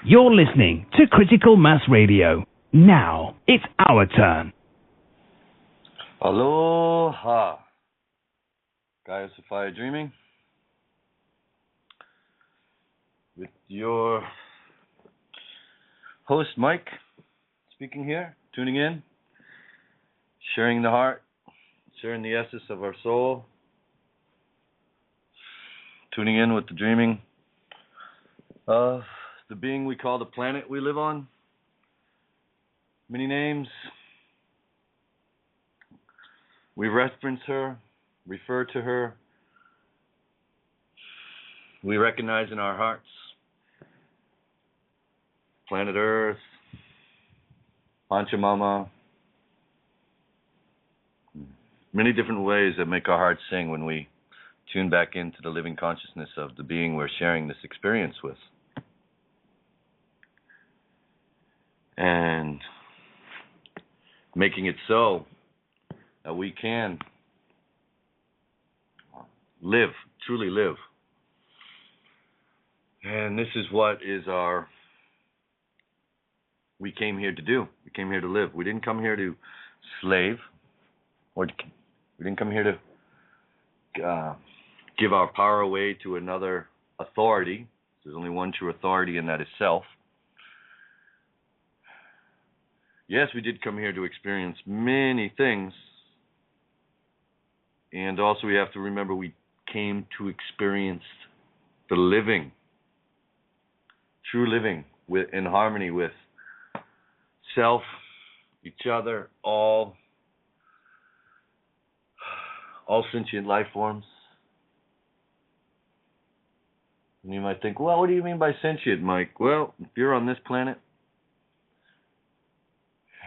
You're listening to Critical Mass Radio. Now, it's our turn. Aloha. Gaia Sophia Dreaming. With your host, Mike, speaking here, tuning in, sharing the heart, sharing the essence of our soul, tuning in with the dreaming of the being we call the planet we live on. Many names. We reference her, refer to her. We recognize in our hearts planet Earth, Panchamama. Many different ways that make our hearts sing when we tune back into the living consciousness of the being we're sharing this experience with. And making it so that we can live, truly live. And this is what we came here to do. We came here to live. We didn't come here to slave, or we didn't come here to give our power away to another authority. There's only one true authority, and that is self. Yes, we did come here to experience many things. And also we have to remember we came to experience the living, true living in harmony with self, each other, all sentient life forms. And you might think, well, what do you mean by sentient, Mike? Well, if you're on this planet,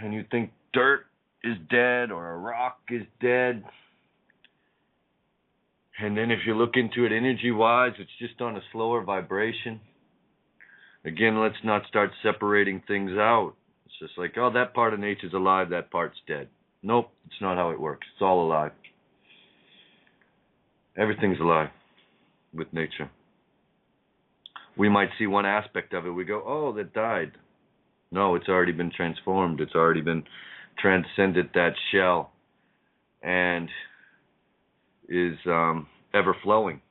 and you think dirt is dead or a rock is dead, and then if you look into it energy-wise, it's just on a slower vibration. Again, let's not start separating things out. It's just like, oh, that part of nature's alive, that part's dead. Nope, it's not how it works. It's all alive. Everything's alive with nature. We might see one aspect of it. We go, oh, that died. No, it's already been transformed. It's already been transcended that shell and is ever flowing.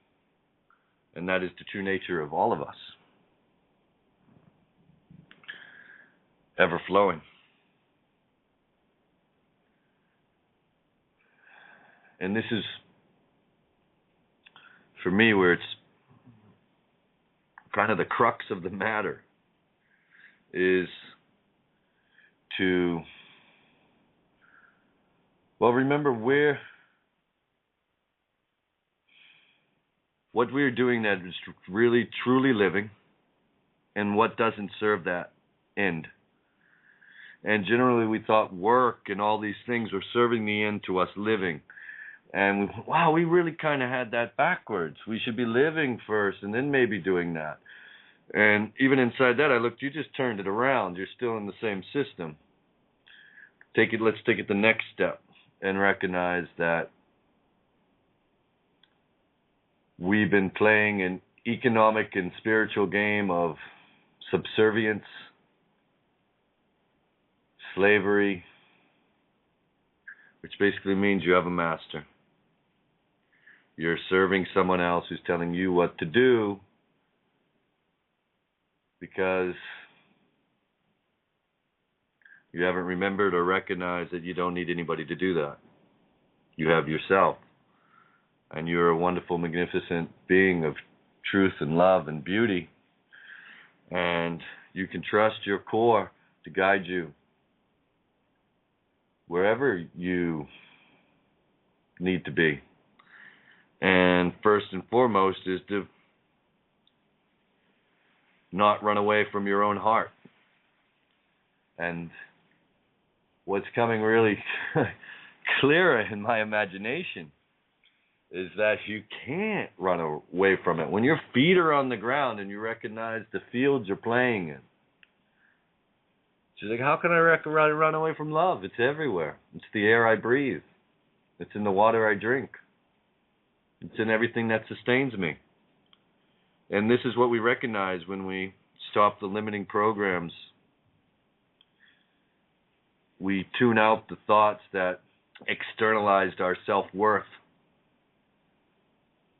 And that is the true nature of all of us. Ever flowing. And this is, for me, where it's kind of the crux of the matter, is to, well, remember what we're doing that is really, truly living, and what doesn't serve that end. And generally we thought work and all these things were serving the end to us living. And we really kind of had that backwards. We should be living first and then maybe doing that. And even inside that, I looked, you just turned it around. You're still in the same system. Let's take it the next step and recognize that we've been playing an economic and spiritual game of subservience, slavery, which basically means you have a master. You're serving someone else who's telling you what to do, because you haven't remembered or recognized that you don't need anybody to do that. You have yourself. And you're a wonderful, magnificent being of truth and love and beauty. And you can trust your core to guide you wherever you need to be. And first and foremost is to not run away from your own heart. And what's coming really clearer in my imagination is that you can't run away from it. When your feet are on the ground and you recognize the fields you're playing in, she's like, how can I run away from love? It's everywhere. It's the air I breathe. It's in the water I drink. It's in everything that sustains me. And this is what we recognize when we stop the limiting programs. We tune out the thoughts that externalized our self-worth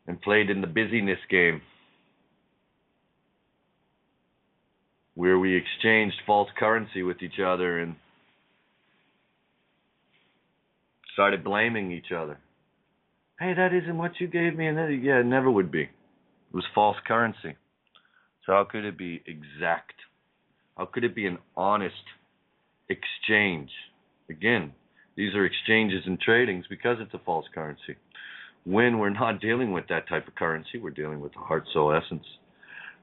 and played in the busyness game, where we exchanged false currency with each other and started blaming each other. Hey, that isn't what you gave me. And yeah, it never would be. It was false currency. So how could it be exact? How could it be an honest exchange? Again, these are exchanges and tradings because it's a false currency. When we're not dealing with that type of currency, we're dealing with the heart, soul, essence.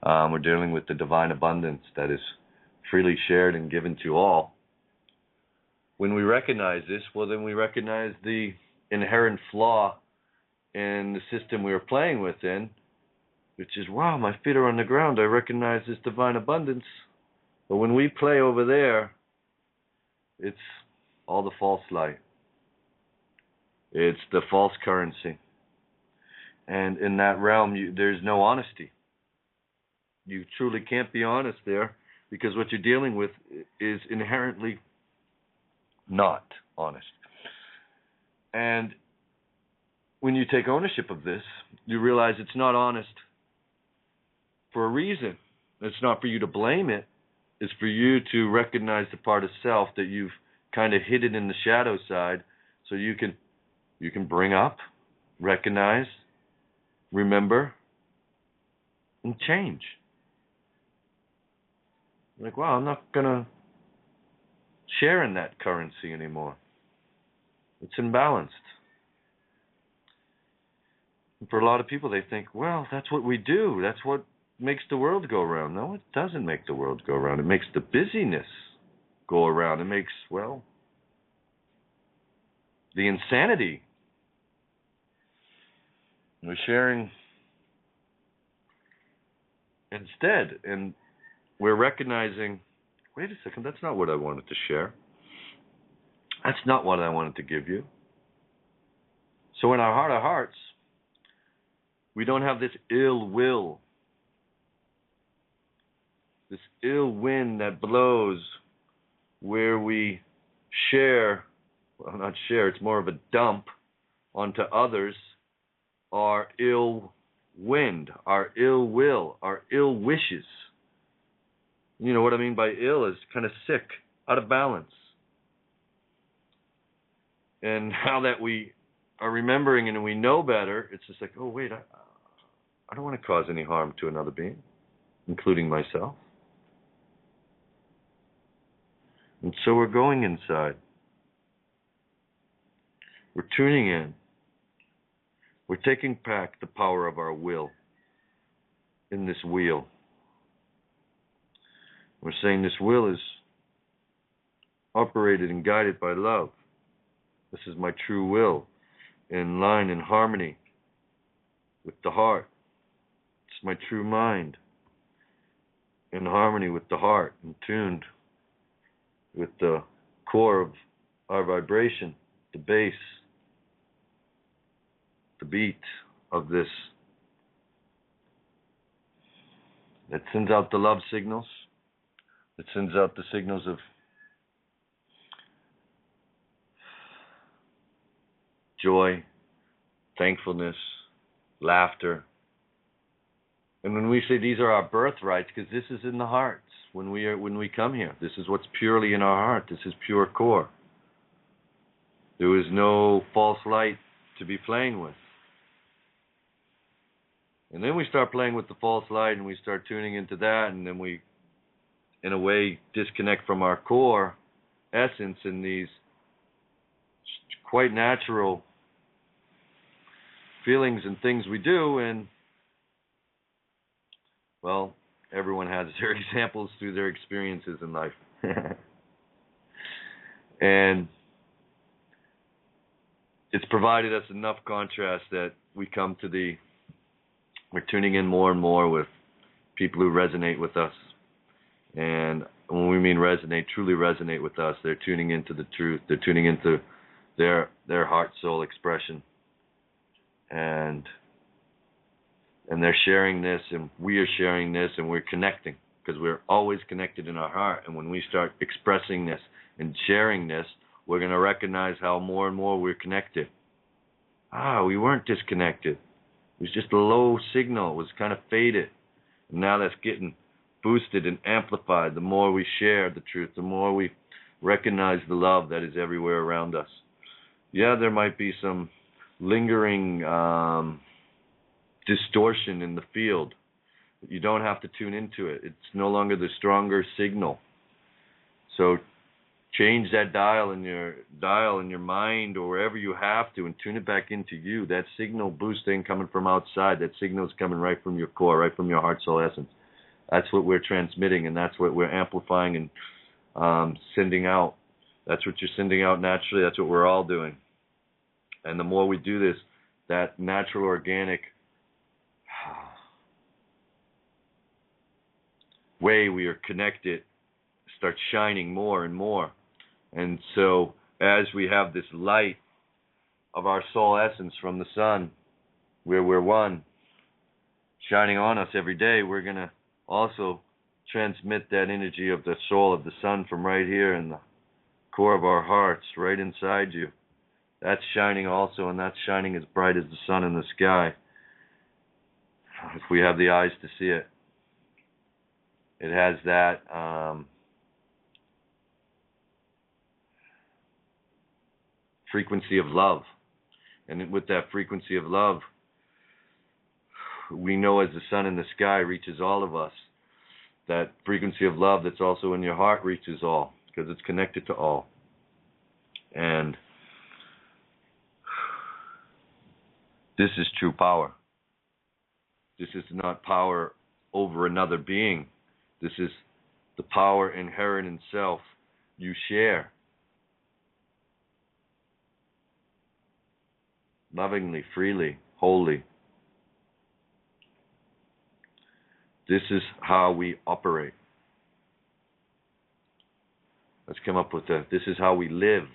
We're dealing with the divine abundance that is freely shared and given to all. When we recognize this, well, then we recognize the inherent flaw in the system we were playing within, which is, wow, my feet are on the ground. I recognize this divine abundance. But when we play over there, it's all the false light. It's the false currency. And in that realm, there's no honesty. You truly can't be honest there, because what you're dealing with is inherently not honest. And when you take ownership of this, you realize it's not honest for a reason. It's not for you to blame it. It's for you to recognize the part of self that you've kind of hidden in the shadow side, so you can bring up, recognize, remember, and change. Like, wow, I'm not going to share in that currency anymore. It's imbalanced. And for a lot of people, they think, well, that's what we do. That's what makes the world go around. No, it doesn't make the world go around. It makes the busyness go around. It makes, well, the insanity. We're sharing instead, and we're recognizing, wait a second, that's not what I wanted to share. That's not what I wanted to give you. So in our heart of hearts, we don't have this ill will, this ill wind that blows where we share, well, not share, it's more of a dump onto others, our ill wind, our ill will, our ill wishes. You know what I mean by ill is kind of sick, out of balance. And now that we are remembering and we know better, it's just like, oh, wait, I don't want to cause any harm to another being, including myself. And so we're going inside. We're tuning in. We're taking back the power of our will in this wheel. We're saying this will is operated and guided by love. This is my true will, in line, in harmony with the heart. It's my true mind, in harmony with the heart, and tuned with the core of our vibration, the base, the beat of this that sends out the love signals, that sends out the signals of joy, thankfulness, laughter. And when we say these are our birthrights, because this is in the hearts, when we come here, this is what's purely in our heart. This is pure core. There is no false light to be playing with. And then we start playing with the false light, and we start tuning into that, and then we, in a way, disconnect from our core essence in these quite natural feelings and things we do. And, well, everyone has their examples through their experiences in life. And it's provided us enough contrast that we're tuning in more and more with people who resonate with us. And when we mean resonate, truly resonate with us, they're tuning into the truth. They're tuning into their heart soul expression. And they're sharing this, and we are sharing this, and we're connecting. because we're always connected in our heart. And when we start expressing this and sharing this, we're going to recognize how more and more we're connected. We weren't disconnected. It was just a low signal. It was kind of faded. And now that's getting boosted and amplified. The more we share the truth, the more we recognize the love that is everywhere around us. Yeah, there might be some lingering distortion in the field. But you don't have to tune into it. It's no longer the stronger signal. So change that dial in your mind or wherever you have to, and tune it back into you. That signal boosting coming from outside. That signal is coming right from your core, right from your heart, soul, essence. That's what we're transmitting, and that's what we're amplifying and sending out. That's what you're sending out naturally. That's what we're all doing. And the more we do this, that natural, organic way we are connected starts shining more and more. And so as we have this light of our soul essence from the sun, where we're one, shining on us every day, we're going to also transmit that energy of the soul of the sun from right here in the core of our hearts, right inside you. That's shining also, and that's shining as bright as the sun in the sky, if we have the eyes to see it. It has that frequency of love. And with that frequency of love, we know as the sun in the sky reaches all of us, that frequency of love that's also in your heart reaches all, because it's connected to all. And this is true power. This is not power over another being. This is the power inherent in self you share. Lovingly, freely, wholly. This is how we operate. Let's come up with that. This is how we live.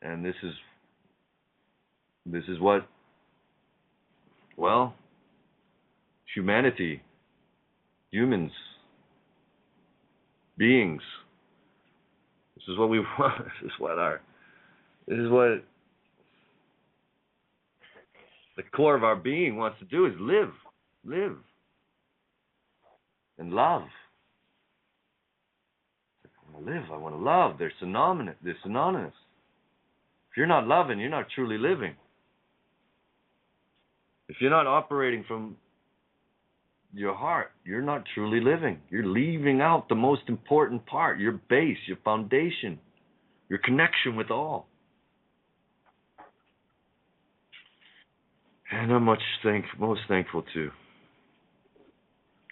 And this is what, well, humanity, humans, beings, this is what we want. This is what the core of our being wants to do, is live and love. I want to love. They're synonymous. If you're not loving, you're not truly living. If you're not operating from your heart, you're not truly living. You're leaving out the most important part, your base, your foundation, your connection with all. And I'm most thankful to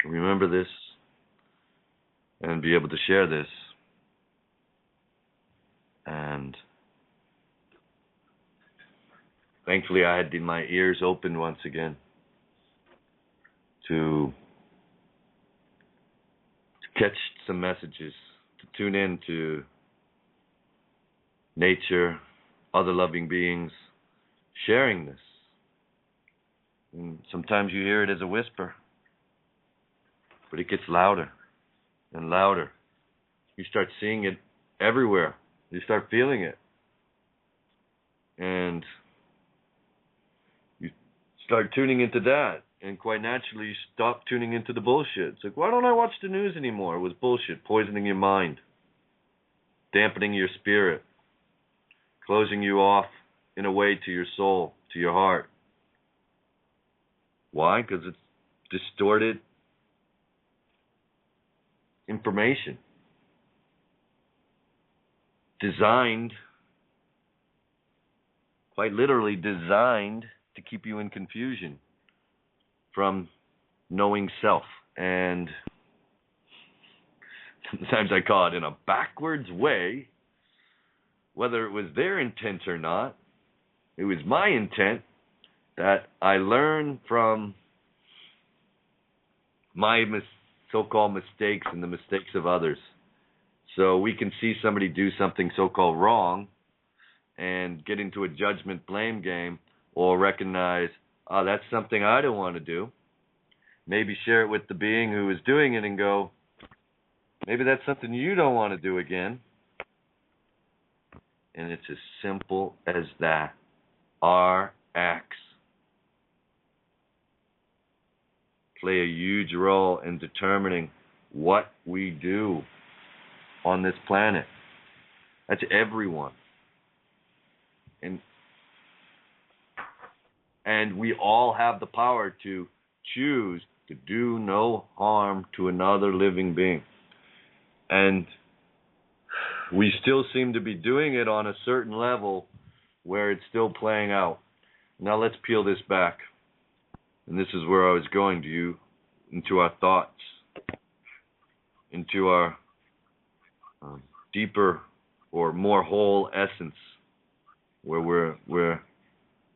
remember this and be able to share this. And thankfully I had my ears open once again to catch some messages, to tune in to nature, other loving beings sharing this. And sometimes you hear it as a whisper, but it gets louder and louder. You start seeing it everywhere. You start feeling it. And you start tuning into that. And quite naturally, you stop tuning into the bullshit. It's like, why don't I watch the news anymore? It was bullshit, poisoning your mind, dampening your spirit, closing you off in a way to your soul, to your heart. Why? Because it's distorted information. Designed, quite literally designed, to keep you in confusion from knowing self. And sometimes I call it in a backwards way, whether it was their intent or not. It was my intent that I learn from my so-called mistakes and the mistakes of others. So we can see somebody do something so-called wrong and get into a judgment blame game, or recognize, oh, that's something I don't want to do. maybe share it with the being who is doing it and go, maybe that's something you don't want to do again. And it's as simple as that. Our acts play a huge role in determining what we do on this planet. That's everyone. And we all have the power to choose to do no harm to another living being. And we still seem to be doing it on a certain level where it's still playing out. Now let's peel this back. And this is where I was going to you, into our thoughts, into our deeper or more whole essence, where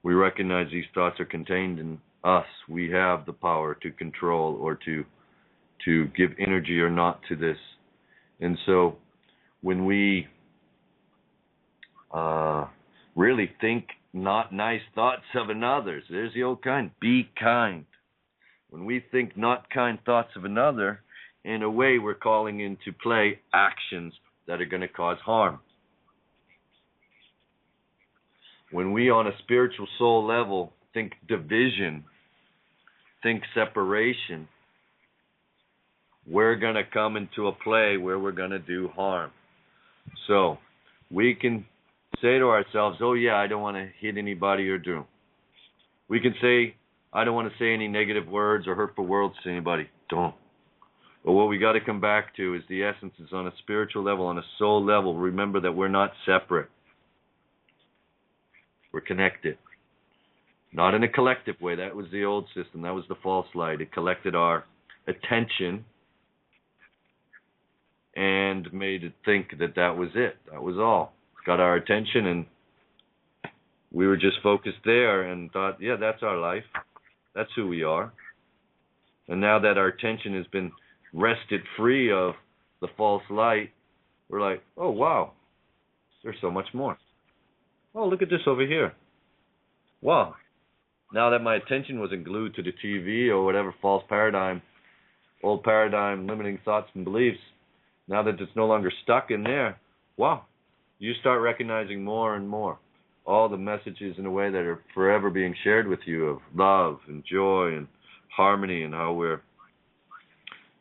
we recognize these thoughts are contained in us. We have the power to control or to give energy or not to this. And so when we really think not nice thoughts of another, there's the old kind, be kind. When we think not kind thoughts of another, in a way we're calling into play actions that are going to cause harm. When we on a spiritual soul level think division, think separation, we're going to come into a play where we're going to do harm. So we can say to ourselves, oh yeah, I don't want to hit anybody or do. We can say, I don't want to say any negative words or hurtful words to anybody. Don't. But what we got to come back to is the essence is on a spiritual level, on a soul level. Remember that we're not separate. We're connected. Not in a collective way. That was the old system. That was the false light. It collected our attention and made it think that that was it. That was all. It got our attention, and we were just focused there and thought, yeah, that's our life. That's who we are. And now that our attention has been wrested free of the false light, we're like, oh, wow, there's so much more. Oh, look at this over here. Wow. Now that my attention wasn't glued to the TV or whatever false paradigm, old paradigm, limiting thoughts and beliefs, now that it's no longer stuck in there, wow, you start recognizing more and more all the messages in a way that are forever being shared with you of love and joy and harmony, and how we're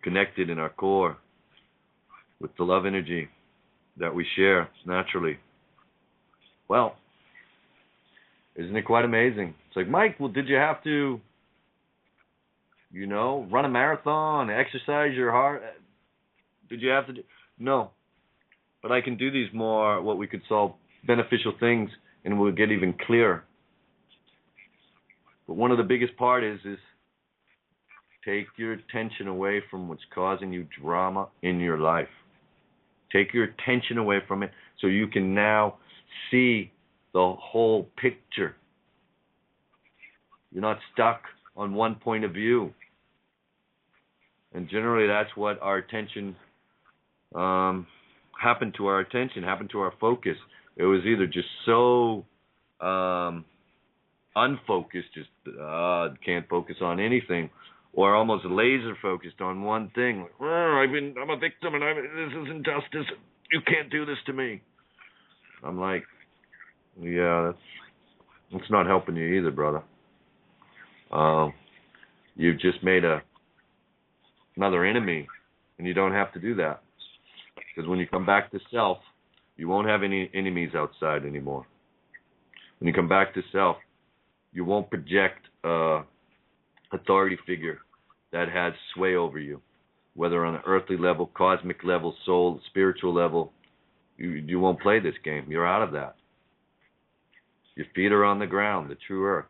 connected in our core with the love energy that we share naturally. Well, isn't it quite amazing? It's like, Mike, well, did you have to, run a marathon, exercise your heart? Did you have to do? No. But I can do these more, what we could call beneficial things, and we'll get even clearer. But one of the biggest part is take your attention away from what's causing you drama in your life. Take your attention away from it so you can now see the whole picture. You're not stuck on one point of view. And generally that's what our attention happened to our attention, happened to our focus. It was either just so unfocused, just can't focus on anything, or almost laser focused on one thing. Like, I'm a victim, and this is injustice. You can't do this to me. I'm like, yeah, that's not helping you either, brother. You've just made another enemy, and you don't have to do that. Because when you come back to self, you won't have any enemies outside anymore. When you come back to self, you won't project authority figure that has sway over you, whether on an earthly level, cosmic level, soul, spiritual level. You won't play this game. You're out of that. Your feet are on the ground, the true earth.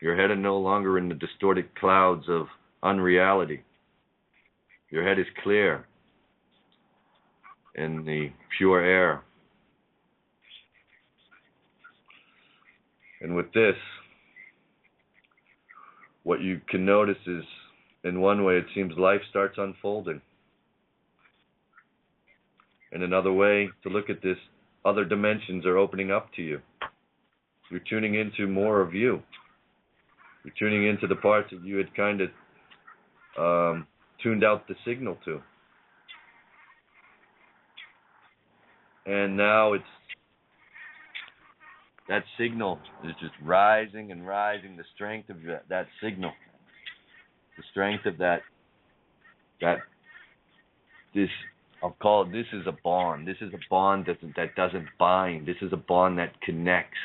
Your head is no longer in the distorted clouds of unreality. Your head is clear in the pure air. And with this, what you can notice is, in one way, it seems life starts unfolding. In another way, to look at this, other dimensions are opening up to you. You're tuning into more of you. You're tuning into the parts that you had kind of tuned out the signal to. And now that signal is just rising and rising. The strength of that signal, the strength of this, I'll call it, this is a bond. This is a bond that doesn't bind. This is a bond that connects,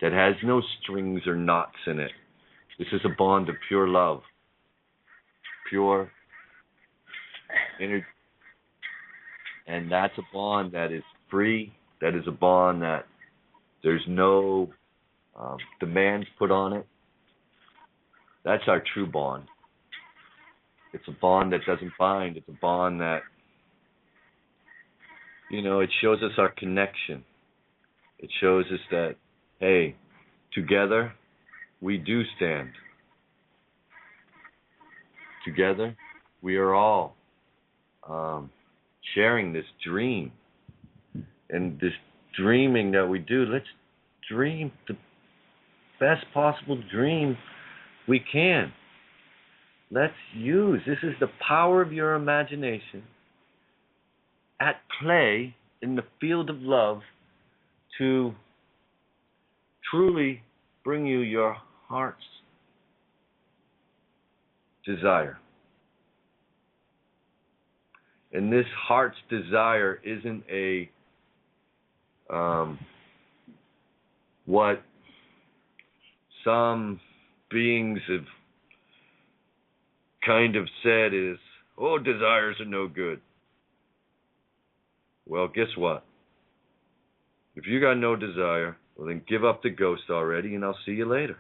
that has no strings or knots in it. This is a bond of pure love, pure energy. And that's a bond that is free. That is a bond that there's no demands put on it. That's our true bond. It's a bond that doesn't bind. It's a bond that, it shows us our connection. It shows us that, hey, together we do stand. Together we are all sharing this dream. And this dreaming that we do, let's dream the best possible dream we can. Let's use, this is the power of your imagination at play in the field of love to truly bring you your heart's desire. And this heart's desire isn't what some beings have kind of said is, oh, desires are no good. Well, guess what? If you got no desire, well, then give up the ghost already, and I'll see you later.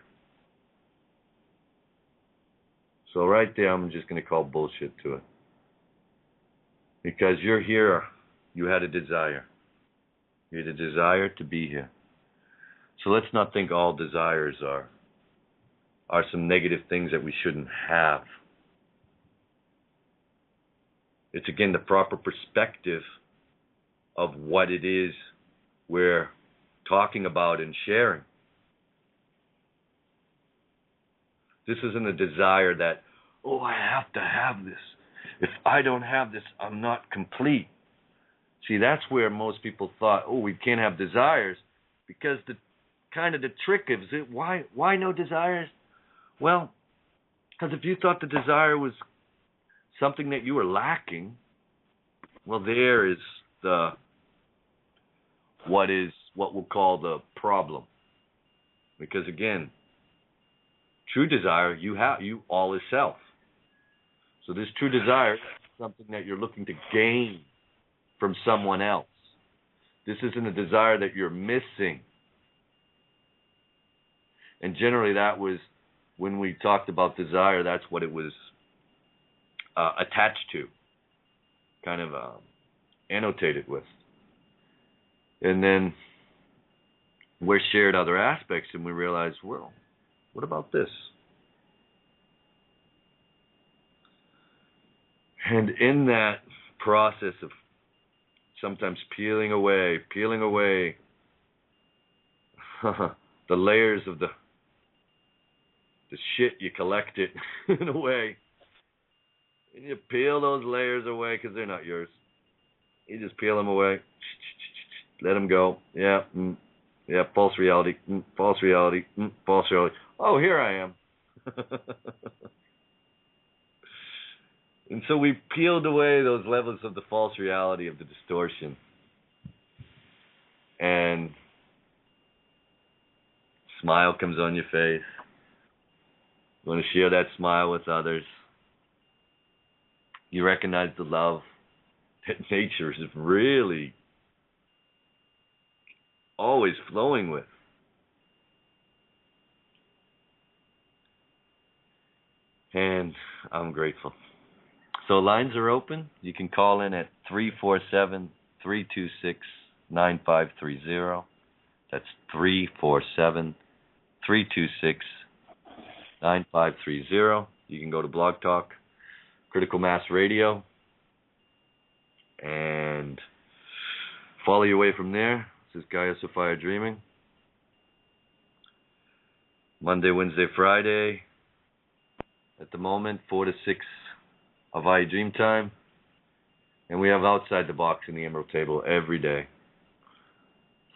So right there, I'm just going to call bullshit to it. Because you're here, you had a desire. You had a desire to be here. So let's not think all desires are some negative things that we shouldn't have. It's again the proper perspective of what it is we're talking about and sharing. This isn't a desire that, oh, I have to have this. If I don't have this, I'm not complete. See, that's where most people thought, oh, we can't have desires, because the trick is it. Why no desires? Well, because if you thought the desire was something that you were lacking, well, there is what we'll call the problem. Because again, true desire, you all is self. So this true desire is something that you're looking to gain from someone else. This isn't a desire that you're missing. And generally that was, when we talked about desire, that's what it was attached to, kind of annotated with. And then we shared other aspects, and we realized, well, what about this? And in that process of sometimes peeling away the layers of the shit you collected in a way, and you peel those layers away because they're not yours. You just peel them away, let them go. Yeah, false reality, false reality, false reality. Oh, here I am. And so we peeled away those levels of the false reality, of the distortion. And smile comes on your face. You want to share that smile with others. You recognize the love that nature is really always flowing with. And I'm grateful. So lines are open. You can call in at 347-326-9530. That's 347-326-9530. You can go to Blog Talk, Critical Mass Radio, and follow your way from there. This is Gaia Sophia Dreaming. Monday, Wednesday, Friday. At the moment, 4 to 6 of Eire Dreamtime. And we have Outside the Box in the Emerald Table every day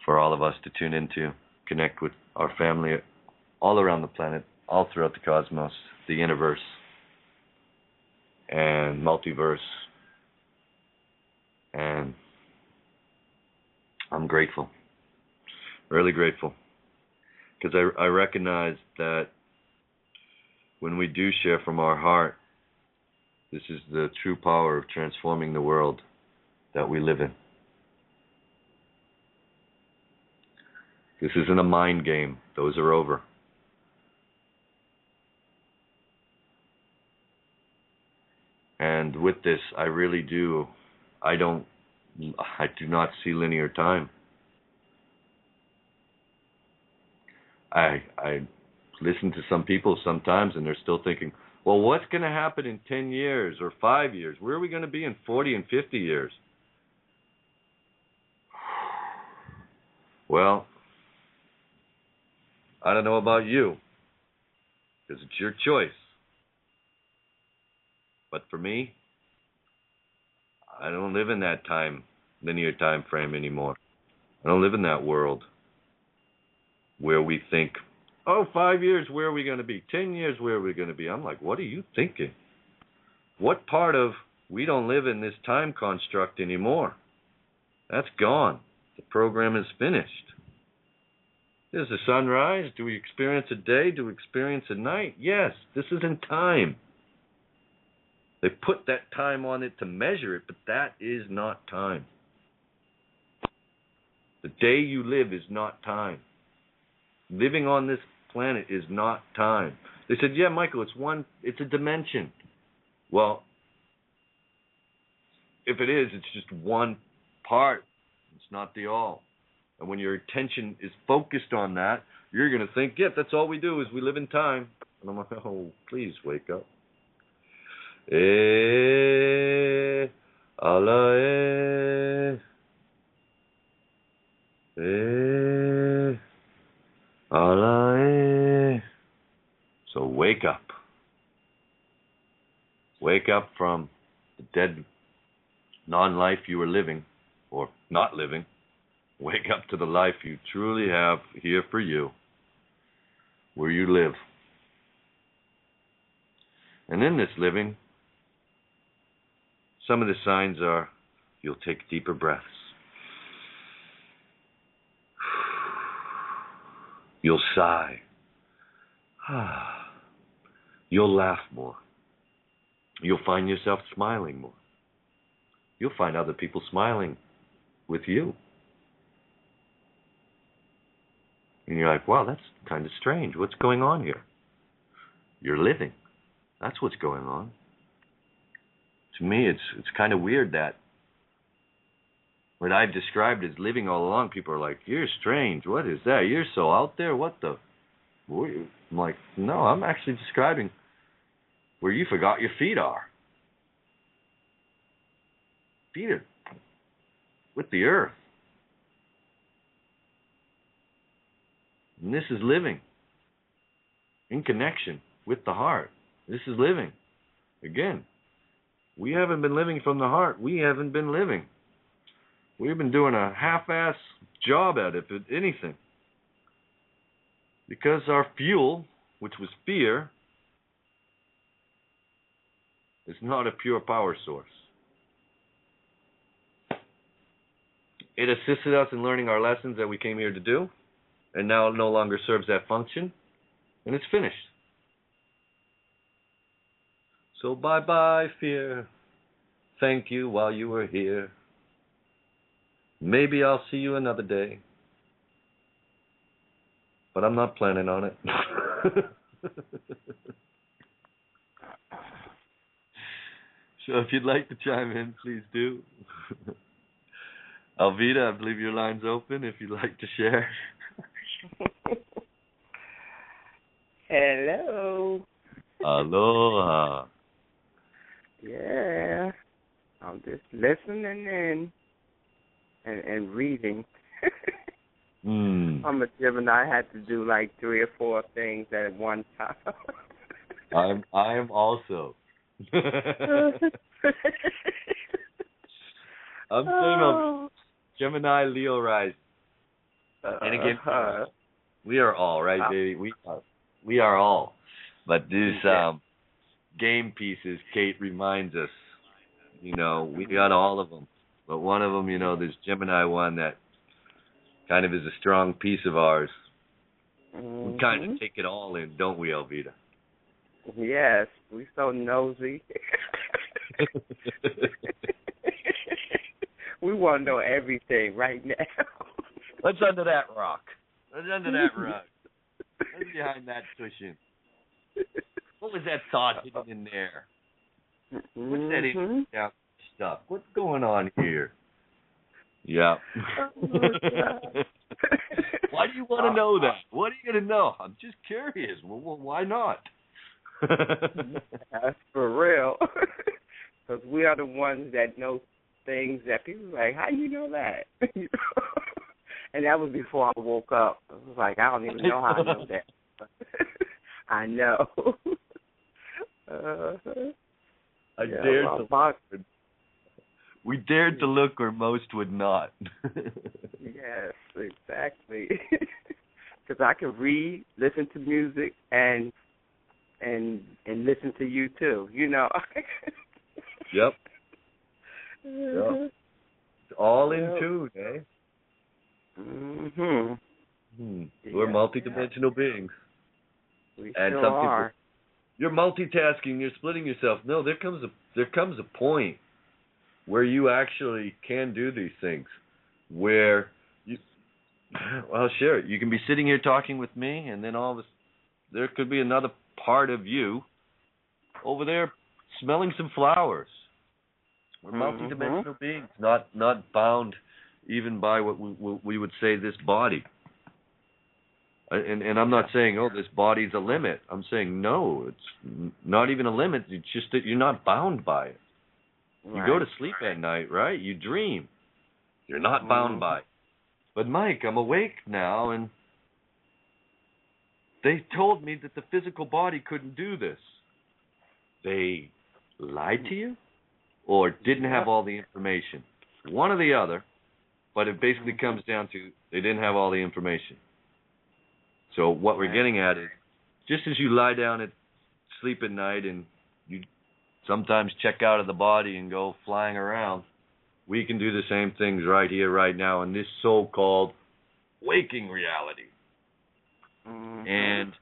for all of us to tune into, connect with our family all around the planet, all throughout the cosmos, the universe, and multiverse. And I'm grateful, really grateful, because I recognize that when we do share from our heart, this is the true power of transforming the world that we live in. This isn't a mind game. Those are over. And with this, I do not see linear time. I listen to some people sometimes and they're still thinking, well, what's going to happen in 10 years or 5 years? Where are we going to be in 40 and 50 years? Well, I don't know about you, because it's your choice. But for me, I don't live in that linear time frame anymore. I don't live in that world where we think, oh, 5 years, where are we going to be? 10 years, where are we going to be? I'm like, what are you thinking? What part of we don't live in this time construct anymore? That's gone. The program is finished. Does the sun rise? Do we experience a day? Do we experience a night? Yes, this isn't time. They put that time on it to measure it, but that is not time. The day you live is not time. Living on this planet is not time. They said, yeah, Michael, it's a dimension. Well, if it is, it's just one part. It's not the all. And when your attention is focused on that, you're going to think, yeah, that's all we do is we live in time. And I'm like, oh, please wake up. Allah, Allah. So wake up. Wake up from the dead non-life you were living, or not living. Wake up to the life you truly have here for you, where you live. And in this living, some of the signs are you'll take deeper breaths. You'll sigh. You'll laugh more. You'll find yourself smiling more. You'll find other people smiling with you. And you're like, wow, that's kind of strange. What's going on here? You're living. That's what's going on. To me, it's kind of weird that what I've described as living all along, people are like, you're strange. What is that? You're so out there. What the? I'm like, no, I'm actually describing where you forgot your feet are. Feet are with the earth. And this is living in connection with the heart. This is living. Again, we haven't been living from the heart. We haven't been living. We've been doing a half-ass job at it, if anything. Because our fuel, which was fear, is not a pure power source. It assisted us in learning our lessons that we came here to do, and now it no longer serves that function, and it's finished. So bye-bye, fear. Thank you while you were here. Maybe I'll see you another day. But I'm not planning on it. So if you'd like to chime in, please do. Alvita, I believe your line's open if you'd like to share. Hello. Aloha. Yeah. I'm just listening in and reading. I'm a Gemini. I had to do like 3 or 4 things at one time. I am also. I'm saying I'm Gemini, Leo rising. And again, we are all, right, baby? We are all. But these game pieces, Kate reminds us, we got all of them. But one of them, there's Gemini one that kind of is a strong piece of ours. We kind of take it all in, don't we, Elvita? Yes, we so nosy. We want to know everything right now. What's under that rock? What's under that rug? What's behind that cushion? What was that thought hidden in there? What's that in down stuff? What's going on here? Yeah. Why do you want to know that? What are you going to know? I'm just curious. Well, why not? That's for real. Because we are the ones that know things that people are like, how you know that? And that was before I woke up. I was like, I don't even know how I know that. I know. We dared to look where most would not. Yes, exactly. Because I can read, listen to music, and listen to you too. Yep. Yep. It's all in tune, eh? We're multidimensional beings. We and sure some are. people, you're multitasking, you're splitting yourself. No, there comes a point where you actually can do these things, where you, well, sure, you can be sitting here talking with me, and then there could be another part of you over there smelling some flowers. We're multidimensional beings, not bound even by what we would say this body. And I'm not saying, this body's a limit. I'm saying, no, it's not even a limit. It's just that you're not bound by it. Right. You go to sleep at night, right? You dream. You're not bound by it. But, Mike, I'm awake now, and they told me that the physical body couldn't do this. They lied to you or didn't have all the information? One or the other, but it basically comes down to they didn't have all the information. So what we're getting at is, just as you lie down at sleep at night and you sometimes check out of the body and go flying around, we can do the same things right here, right now, in this so-called waking reality. And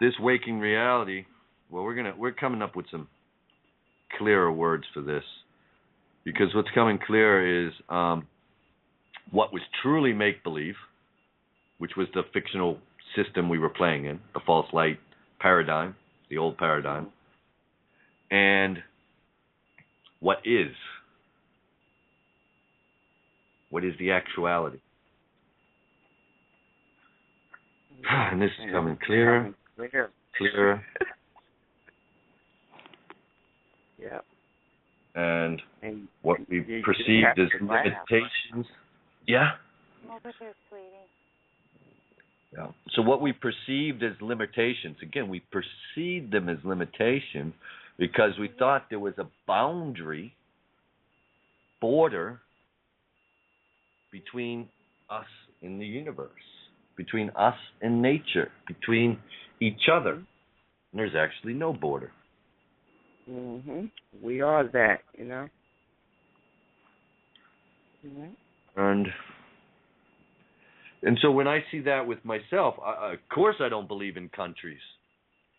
this waking reality, well, we're coming up with some clearer words for this, because what's coming clear is what was truly make-believe, which was the fictional system we were playing in, the false light paradigm, the old paradigm, and what is the actuality. And this is coming clearer, clearer. Yeah. And what we perceived as limitations. Yeah? Over here, sweetie. Yeah. So what we perceived as limitations, again, we perceived them as limitations because we thought there was a border between us and the universe, between us and nature, between each other. And there's actually no border. We are that, And so when I see that with myself, of course I don't believe in countries.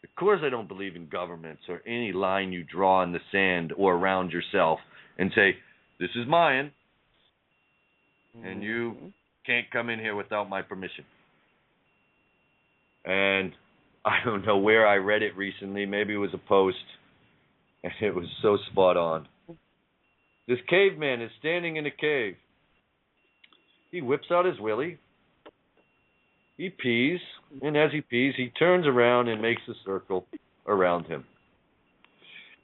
Of course I don't believe in governments or any line you draw in the sand or around yourself and say, this is mine, and you can't come in here without my permission. And I don't know where I read it recently. Maybe it was a post, and it was so spot on. This caveman is standing in a cave. He whips out his willy. He pees, and as he pees, he turns around and makes a circle around him.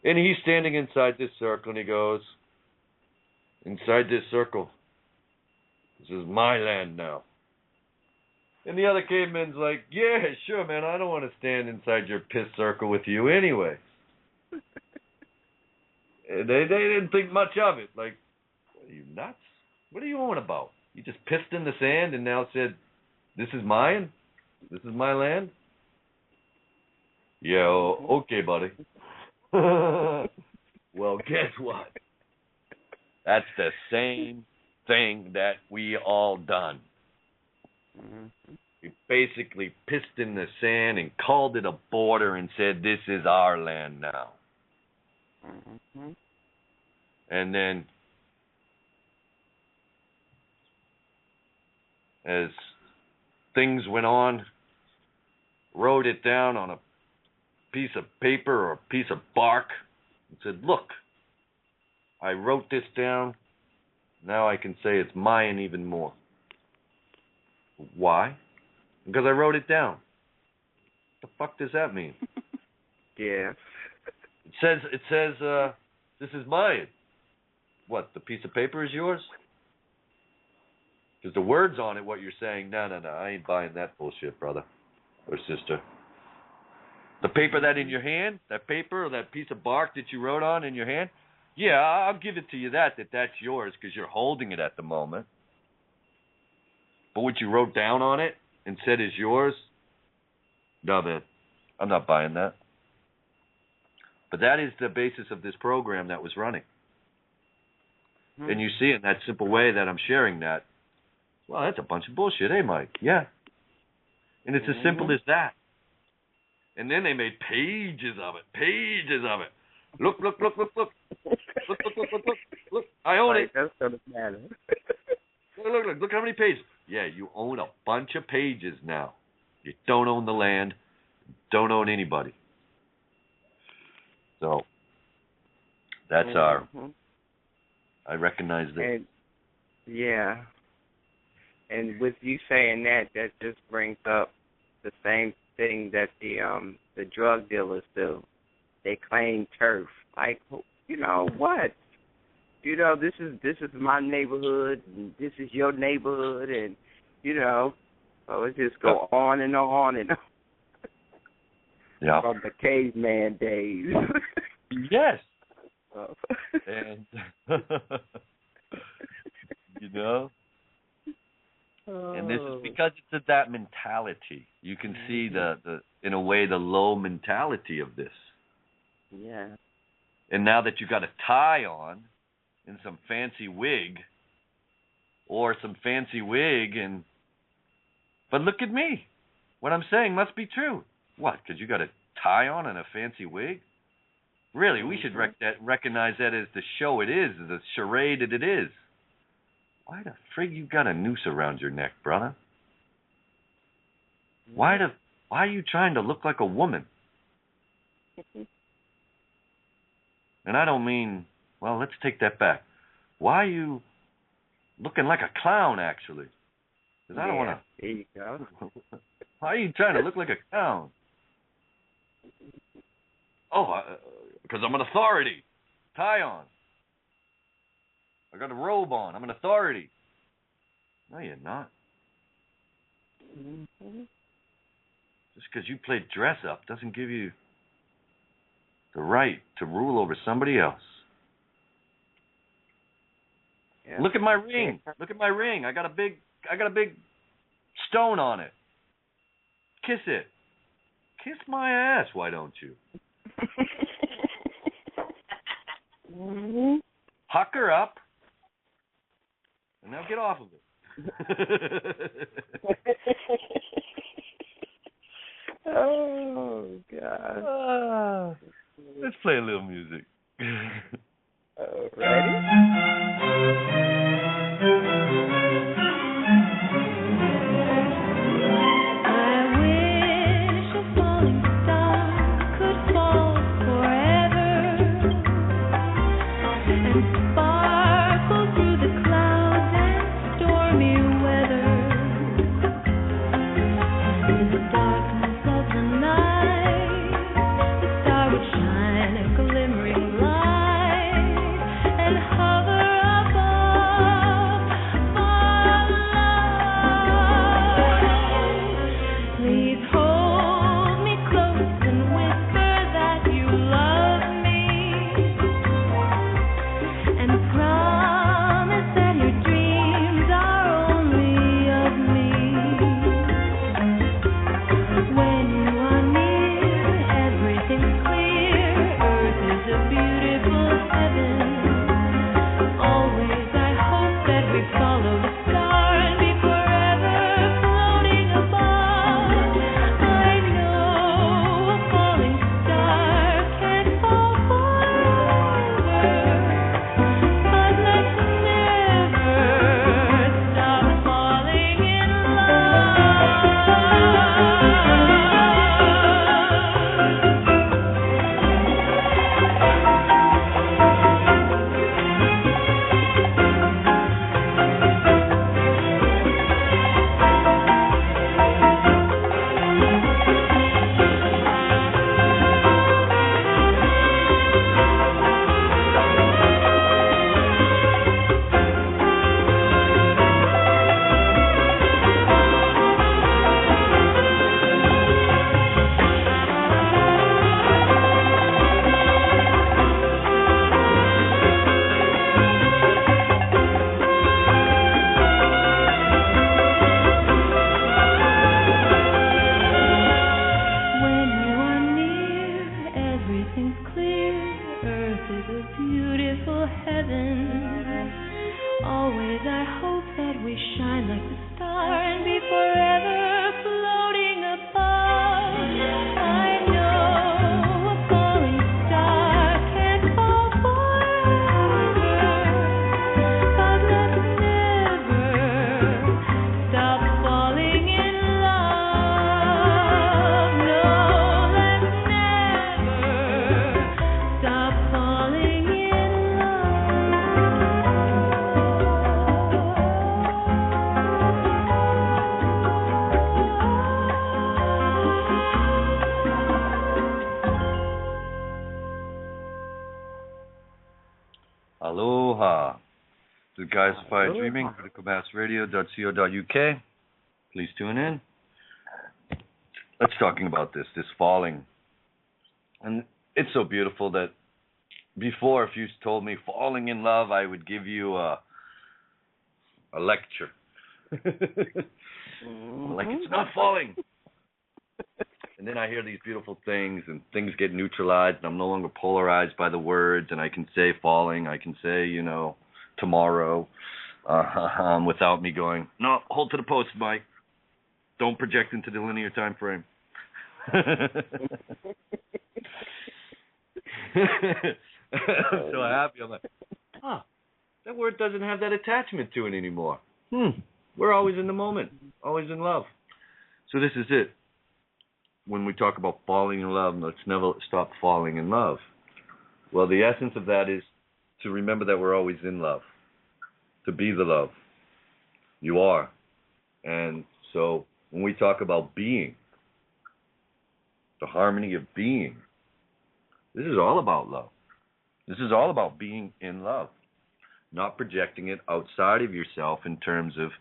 And he's standing inside this circle, and he goes, inside this circle, This is my land now. And the other caveman's like, yeah, sure, man, I don't want to stand inside your piss circle with you anyway. And they didn't think much of it. Like, are you nuts? What are you on about? You just pissed in the sand and now said, this is mine? This is my land? Yeah, okay, buddy. Well, guess what? That's the same thing that we all done. We basically pissed in the sand and called it a border and said, this is our land now. And then, as things went on, wrote it down on a piece of paper or a piece of bark and said, look, I wrote this down. Now I can say it's mine even more. Why? Because I wrote it down. What the fuck does that mean? Yeah. It says, this is mine. What, the piece of paper is yours? Because the words on it, what you're saying, no, I ain't buying that bullshit, brother or sister. The paper that in your hand, that paper or that piece of bark that you wrote on in your hand, yeah, I'll give it to you that's yours because you're holding it at the moment. But what you wrote down on it and said is yours, no, man, I'm not buying that. But that is the basis of this program that was running. And you see in that simple way that I'm sharing that, well, that's a bunch of bullshit, eh, Mike? Yeah. And it's as simple as that. And then they made pages of it. Look. Look. I own it. That's gonna matter. Look how many pages. Yeah, you own a bunch of pages now. You don't own the land. Don't own anybody. So that's I recognize that. And, yeah. And with you saying that just brings up the same thing that the drug dealers do. They claim turf. Like, you know what? You know, this is my neighborhood, and this is your neighborhood, and you know, so it just go on and on and on. Yeah. From the caveman days. Yes. And you know, and this is because it's that mentality. You can see the in a way the low mentality of this. Yeah. And now that you got a tie on and some fancy wig, and but look at me. What I'm saying must be true. What? Because you got a tie on and a fancy wig? Really, we should recognize that as the show it is, the charade that it is. Why the frig you got a noose around your neck, brother? Why are you trying to look like a woman? And I don't mean, well, let's take that back. Why are you looking like a clown, actually? Because I don't want to. There you go. Why are you trying to look like a clown? Oh, because I'm an authority. Tie on. I got a robe on. I'm an authority. No, you're not. Just because you played dress up doesn't give you the right to rule over somebody else. Yeah. Look at my ring. Look at my ring. I got a big stone on it. Kiss it. Kiss my ass, why don't you? Huck her up. And now get off of it. Oh, God. Let's play a little music. Ready? Glimmering light and hover Earth is a beautiful heaven. Always I hope that we shine like the star and be forever floating above. I know a falling star can't fall forever, 'cause let's never stop falling in love. No, let's never stop falling in Aloha. This is Gaia Sophia Dreaming, criticalmassradio.co.uk. Please tune in. Let's talking about this falling. And it's so beautiful that before, if you told me falling in love, I would give you a lecture. Like, it's not falling. And then I hear these beautiful things, and things get neutralized, and I'm no longer polarized by the words, and I can say falling, I can say, tomorrow, without me going, no, hold to the post, Mike. Don't project into the linear time frame. I'm so happy. I'm like, that word doesn't have that attachment to it anymore. We're always in the moment, always in love. So this is it. When we talk about falling in love, let's never stop falling in love. Well, the essence of that is to remember that we're always in love, to be the love. You are. And so when we talk about being, the harmony of being, this is all about love. This is all about being in love, not projecting it outside of yourself in terms of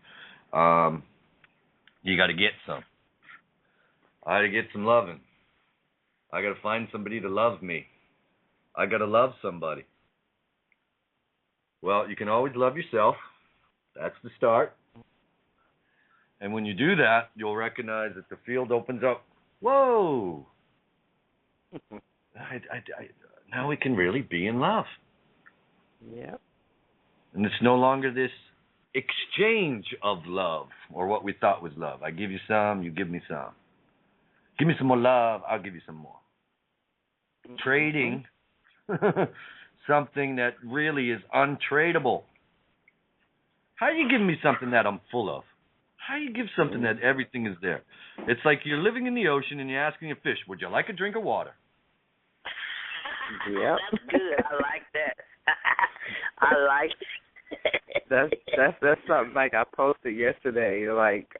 you got to get some. I got to get some loving. I got to find somebody to love me. I got to love somebody. Well, you can always love yourself. That's the start. And when you do that, you'll recognize that the field opens up. Whoa! Now we can really be in love. Yep. And it's no longer this exchange of love, or what we thought was love. I give you some, you give me some. Give me some more love, I'll give you some more. Trading something that really is untradeable. How do you give me something that I'm full of? How do you give something that everything is there? It's like you're living in the ocean and you're asking a fish, would you like a drink of water? Yep. That's good. I like that. I like That's something like I posted yesterday. Like,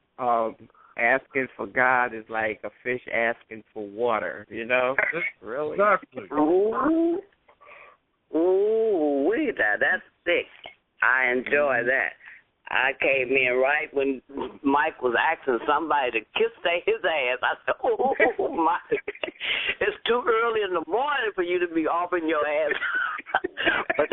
asking for God is like a fish asking for water. Really? Exactly. Ooh, that's thick. I enjoy that. I came in right when Mike was asking somebody to kiss his ass. I said, oh, Mike, it's too early in the morning for you to be offering your ass. But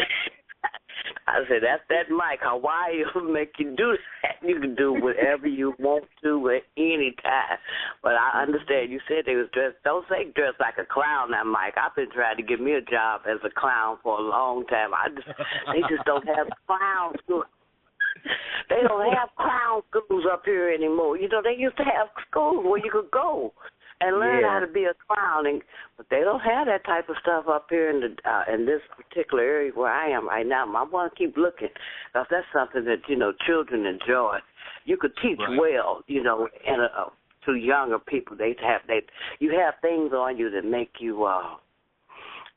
I said, that's that Mike. Hawaii will make you do that. You can do whatever you want to at any time. But I understand. You said they was dressed. Don't say dressed like a clown now, Mike. I've been trying to get me a job as a clown for a long time. They just don't have clown schools. They don't have clown schools up here anymore. They used to have schools where you could go and learn how to be a clown, but they don't have that type of stuff up here in this particular area where I am right now. I want to keep looking because that's something that children enjoy. You could teach well, and to younger people. You have things on you that make you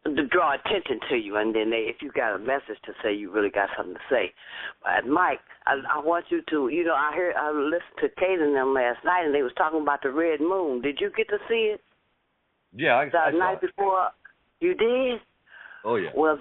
to draw attention to you, and then if you got a message to say, you really got something to say. But Mike, I want you to, I listened to Kate and them last night, and they was talking about the red moon. Did you get to see it? Yeah, I saw the night before. You did? Oh yeah. Well,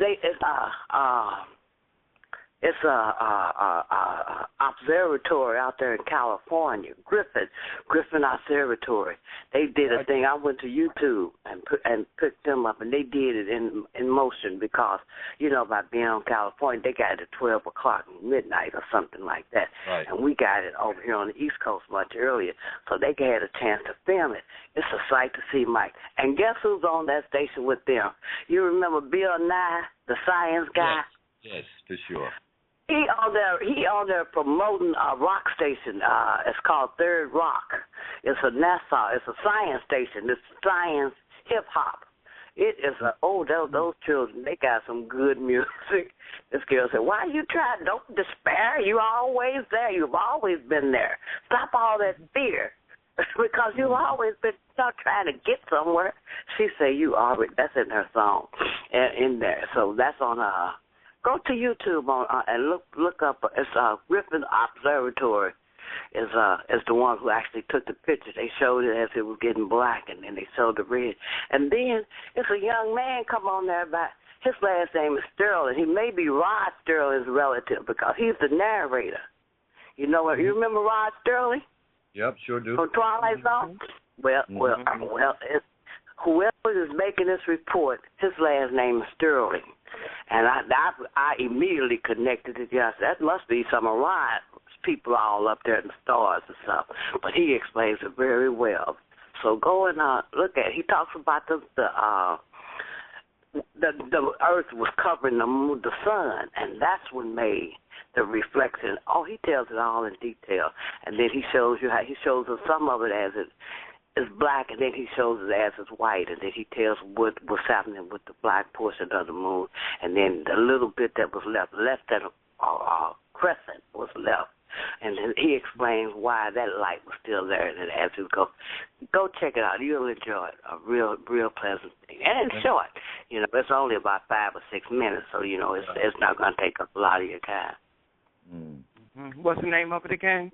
It's a observatory out there in California, Griffin Observatory. They did a thing. I went to YouTube and picked them up, and they did it in motion because, by being on California, they got it at 12 o'clock midnight or something like that. Right. And we got it over here on the East Coast much earlier, so they had a chance to film it. It's a sight to see, Mike. And guess who's on that station with them? You remember Bill Nye, the science guy? Yes, for sure. He on there promoting a rock station. It's called Third Rock. It's a NASA. It's a science station. It's science hip hop. It is those children. They got some good music. This girl said, "Why you trying? Don't despair. You always there. You've always been there. Stop all that fear." Because you've always been trying to get somewhere. She said you already. That's in her song, in there. So that's on Go to YouTube and look up. It's Griffin Observatory. Is the one who actually took the picture. They showed it as it was getting black, and then they showed the red. And then it's a young man come on there by. His last name is Sterling. He may be Rod Sterling's relative because he's the narrator. You know what? You remember Rod Sterling? Yep, sure do. From Twilight Zone? Well, it's, whoever is making this report, his last name is Sterling. And I immediately connected it. Yes, that must be some of Rod's people all up there in the stars and stuff. But he explains it very well. So go and look at it. He talks about the earth was covering the sun, and that's what made the reflection. Oh, he tells it all in detail, and then he shows you how he shows us some of it as it is black, and then he shows it as it's white, and then he tells what's happening with the black portion of the moon, and then the little bit that was left that crescent was left. And then he explains why that light was still there. And as you go check it out. You'll enjoy it. A real pleasant thing. And it's short. It's only about 5 or 6 minutes, so it's not going to take up a lot of your time. Mm-hmm. What's the name of it again?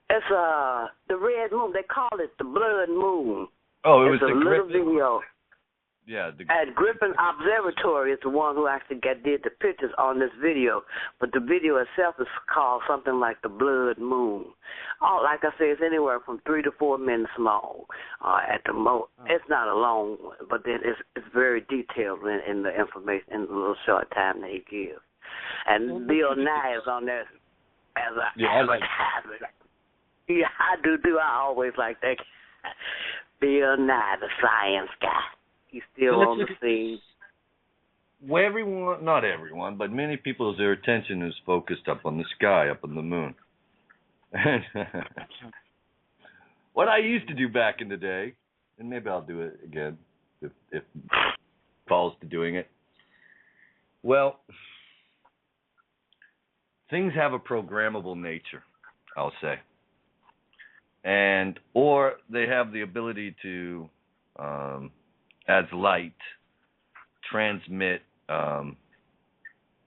It's the red moon. They call it the blood moon. Oh, it was a the little Griffin video. Yeah, and Griffin Observatory is the one who actually did the pictures on this video, but the video itself is called something like the Blood Moon. Like I say, it's anywhere from 3 to 4 minutes long at the most. It's not a long one, but then it's very detailed in the information in the little short time that he gives. And Bill Nye is on there as a advertisement. Yeah, I do. I always like that. Bill Nye, the science guy. He's still on the scene. Well, not everyone, but many people's their attention is focused up on the sky, up on the moon. What I used to do back in the day, and maybe I'll do it again if falls to doing it. Well, things have a programmable nature, I'll say, or they have the ability to. As light, transmit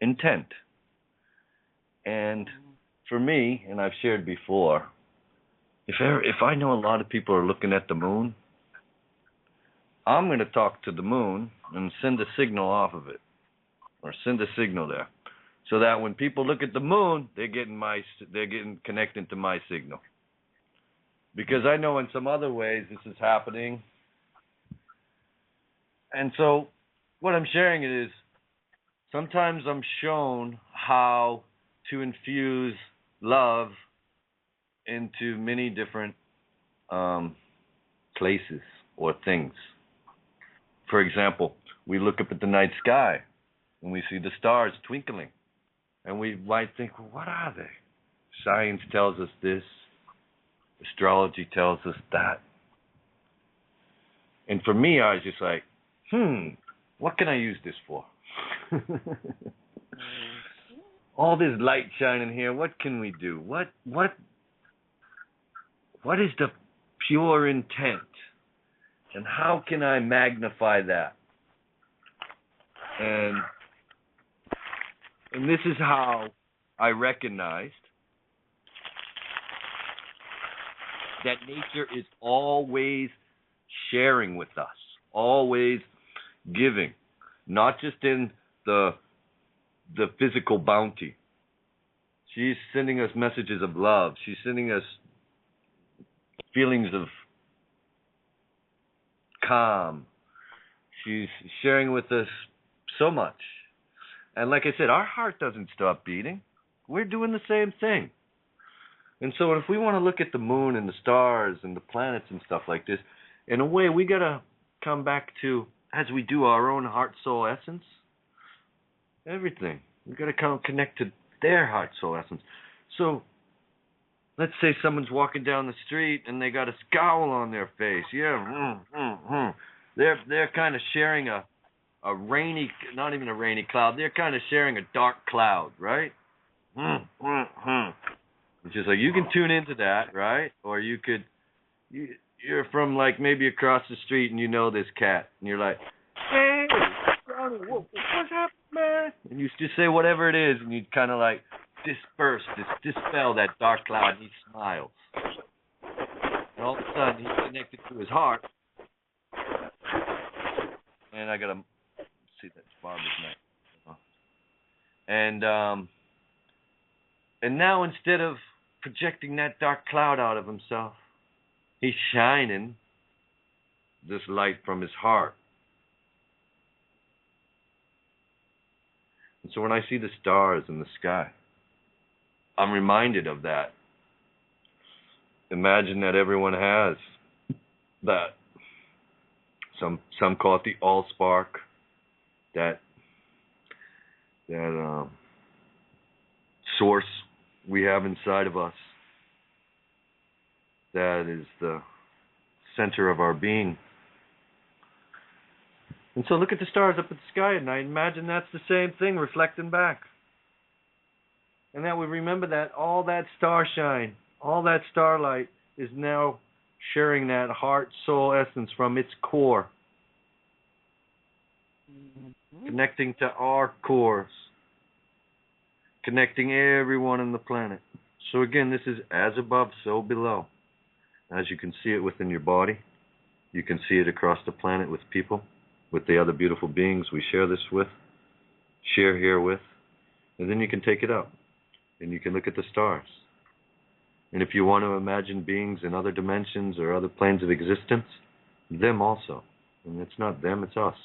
intent. And for me, and I've shared before, if I know a lot of people are looking at the moon, I'm going to talk to the moon and send a signal off of it, or send a signal there, so that when people look at the moon, they're getting connected to my signal. Because I know in some other ways this is happening. And so what I'm sharing is sometimes I'm shown how to infuse love into many different places or things. For example, we look up at the night sky and we see the stars twinkling. And we might think, well, what are they? Science tells us this. Astrology tells us that. And for me, I was just like, what can I use this for? All this light shining here, what can we do? What is the pure intent? And how can I magnify that? And this is how I recognized that nature is always sharing with us, always giving, not just in the the physical bounty. She's sending us messages of love. She's sending us feelings of calm. She's sharing with us so much. And like I said, our heart doesn't stop beating. We're doing the same thing. And so if we want to look at the moon and the stars and the planets and stuff like this, in a way, we got to come back to, as we do our own heart, soul, essence, everything. We got to come connect to their heart, soul, essence. So let's say someone's walking down the street and they got a scowl on their face. Yeah, They're kind of sharing a rainy, not even a rainy cloud. They're kind of sharing a dark cloud, right? It's just like you can tune into that, right? Or you're from like maybe across the street and you know this cat and you're like, hey, Johnny, what's happening, man? And you just say whatever it is and you kind of like dispel that dark cloud and he smiles. And all of a sudden he's connected to his heart. And I gotta see that Barbara's neck. And now instead of projecting that dark cloud out of himself, he's shining this light from his heart. And so when I see the stars in the sky, I'm reminded of that. Imagine that everyone has that. Some call it the all-spark, that source we have inside of us that is the center of our being. And so look at the stars up at the sky at night. Imagine that's the same thing reflecting back. And that we remember that all that star shine, all that starlight is now sharing that heart, soul essence from its core. Connecting to our cores. Connecting everyone on the planet. So again, this is as above, so below. As you can see it within your body, you can see it across the planet with people, with the other beautiful beings we share this with, share here with, and then you can take it up, and you can look at the stars. And if you want to imagine beings in other dimensions or other planes of existence, them also. And it's not them, it's us.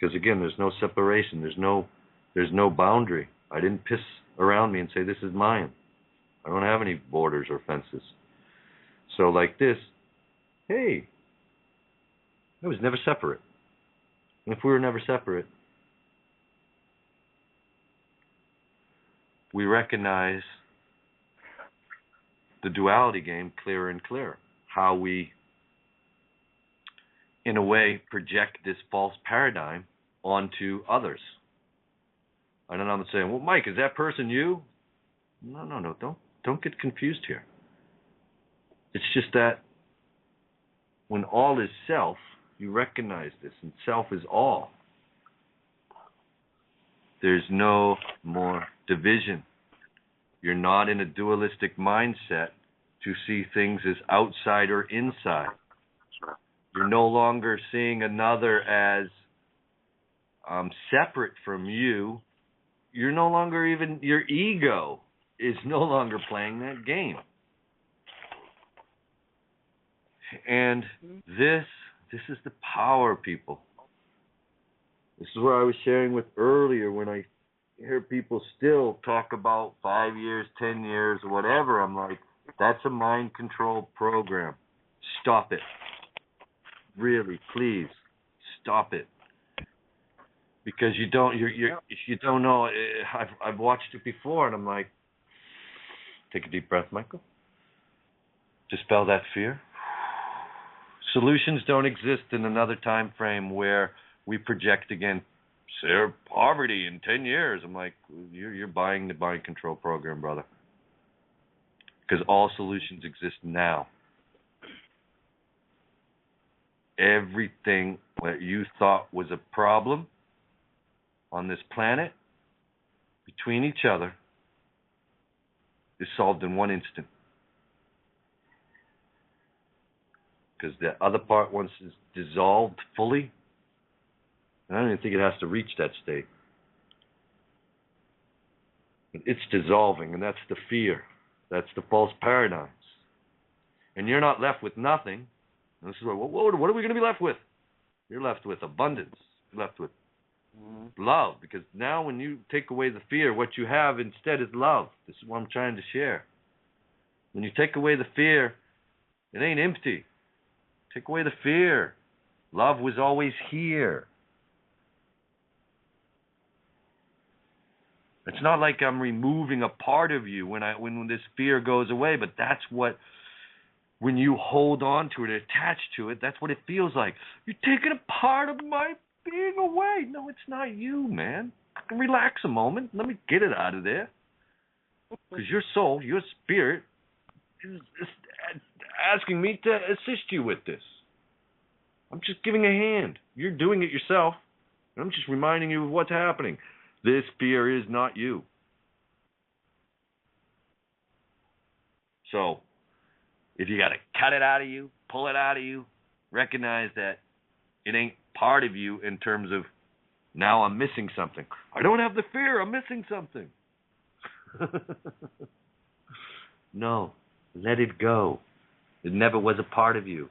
Because again, there's no separation, there's no boundary. I didn't piss around me and say, this is mine. I don't have any borders or fences. So like this, hey, I was never separate. And if we were never separate, we recognize the duality game clearer and clearer. How we, in a way, project this false paradigm onto others. I don't know, I'm saying, well, Mike, is that person you? No, don't get confused here. It's just that when all is self, you recognize this, and self is all. There's no more division. You're not in a dualistic mindset to see things as outside or inside. You're no longer seeing another as separate from you. You're no longer even, your ego is no longer playing that game. And this is the power, people. This is what I was sharing with earlier when I hear people still talk about 5 years, 10 years, or whatever. I'm like, that's a mind control program. Stop it. Really, please, stop it. Because you don't know. I've watched it before, and I'm like, take a deep breath, Michael. Dispel that fear. Solutions don't exist in another time frame where we project again, say, poverty in 10 years. I'm like, you're buying the mind control program, brother. Because all solutions exist now. Everything that you thought was a problem on this planet between each other is solved in one instant. Because the other part, once it's dissolved fully, I don't even think it has to reach that state. It's dissolving, and that's the fear. That's the false paradigms. And you're not left with nothing. And this is what are we going to be left with? You're left with abundance. You're left with love. Because now when you take away the fear, what you have instead is love. This is what I'm trying to share. When you take away the fear, it ain't empty. Take away the fear. Love was always here. It's not like I'm removing a part of you when this fear goes away, but that's what, when you hold on to it, attach to it, that's what it feels like. You're taking a part of my being away. No, it's not you, man. Relax a moment. Let me get it out of there. Because your soul, your spirit, is asking me to assist you with this. I'm just giving a hand. You're doing it yourself. I'm just reminding you of what's happening. This fear is not you. So, if you got to cut it out of you, pull it out of you, recognize that it ain't part of you in terms of, now I'm missing something. I don't have the fear, I'm missing something. No, let it go. It never was a part of you.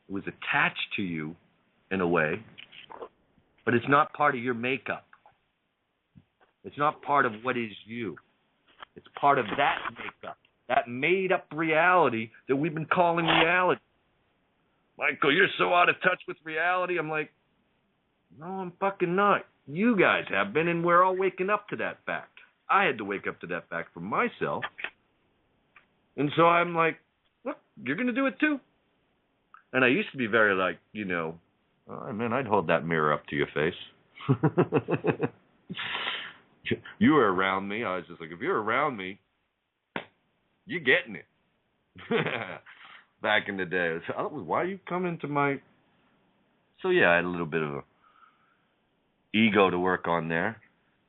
It was attached to you in a way, but it's not part of your makeup. It's not part of what is you. It's part of that makeup, that made-up reality that we've been calling reality. Michael, you're so out of touch with reality. I'm like, no, I'm fucking not. You guys have been, and we're all waking up to that fact. I had to wake up to that fact for myself. And so I'm like, look, you're going to do it too. And I used to be very like, oh, man, I'd hold that mirror up to your face. You were around me. I was just like, if you're around me, you're getting it. Back in the day. Why are you coming to my... So, yeah, I had a little bit of a ego to work on there.